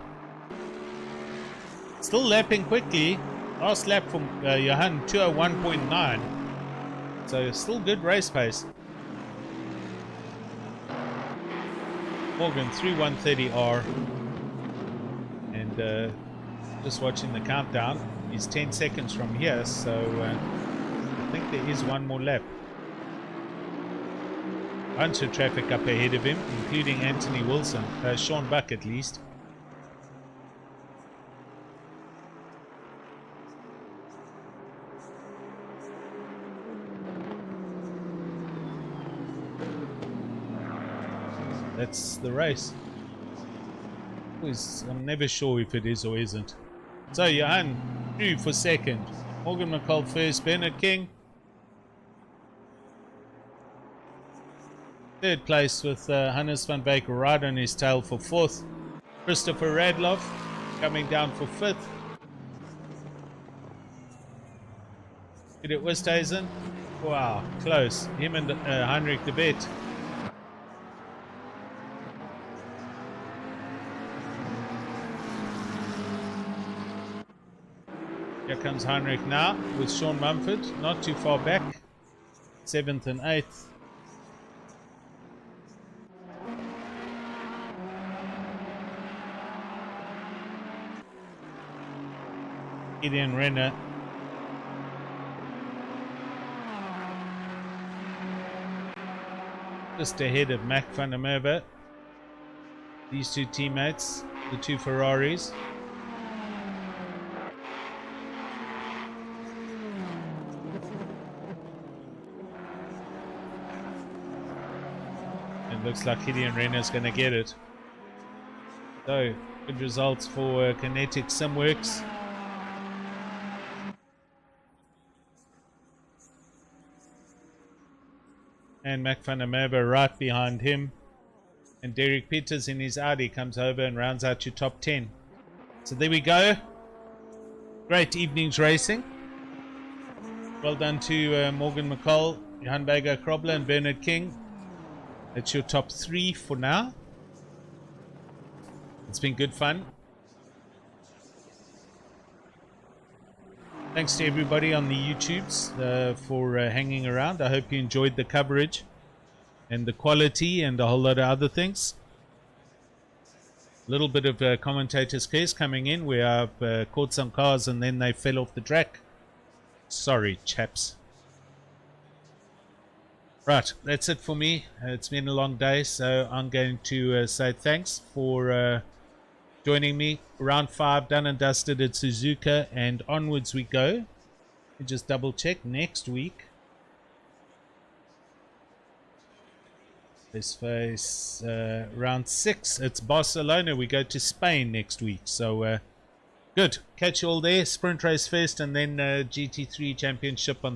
Still lapping quickly. Last lap from Johan 201.9, so still good race pace. Morgan through 130R, and just watching the countdown, he's 10 seconds from here, so I think there is one more lap. Bunch of traffic up ahead of him, including Anthony Wilson, Sean Buck at least. That's the race. I'm never sure if it is or isn't. So Johan through for second, Morgan Mccoll first, Bernard King third place with Hannes van Beek right on his tail for fourth. Christopher Radloff coming down for fifth. Peter Westhuizen, wow, close. Him and Heinrich de Wet. Here comes Heinrich now with Sean Mumford, not too far back, 7th and 8th. Gideon Renner just ahead of Mac van der Merwe. These two teammates, the two Ferraris. It looks like Gideon Renner is going to get it. So, good results for Kinetic Simworks. And Mac van der Merwe right behind him. And Derek Peters in his Audi comes over and rounds out your top 10. So there we go. Great evening's racing. Well done to Morgan Mccoll, Johan Bega Krobler and Bernard King. That's your top 3 for now. It's been good fun. Thanks to everybody on the YouTubes for hanging around. I hope you enjoyed the coverage and the quality and a whole lot of other things. A little bit of commentator's curse coming in where I've caught some cars and then they fell off the track. Sorry, chaps. Right, that's it for me. It's been a long day, so I'm going to say thanks for joining me. Round 5 done and dusted at Suzuka, and onwards we go. Let me just double check. Next week, let's face round 6. It's Barcelona. We go to Spain next week. So good. Catch you all there. Sprint race first, and then GT3 Championship on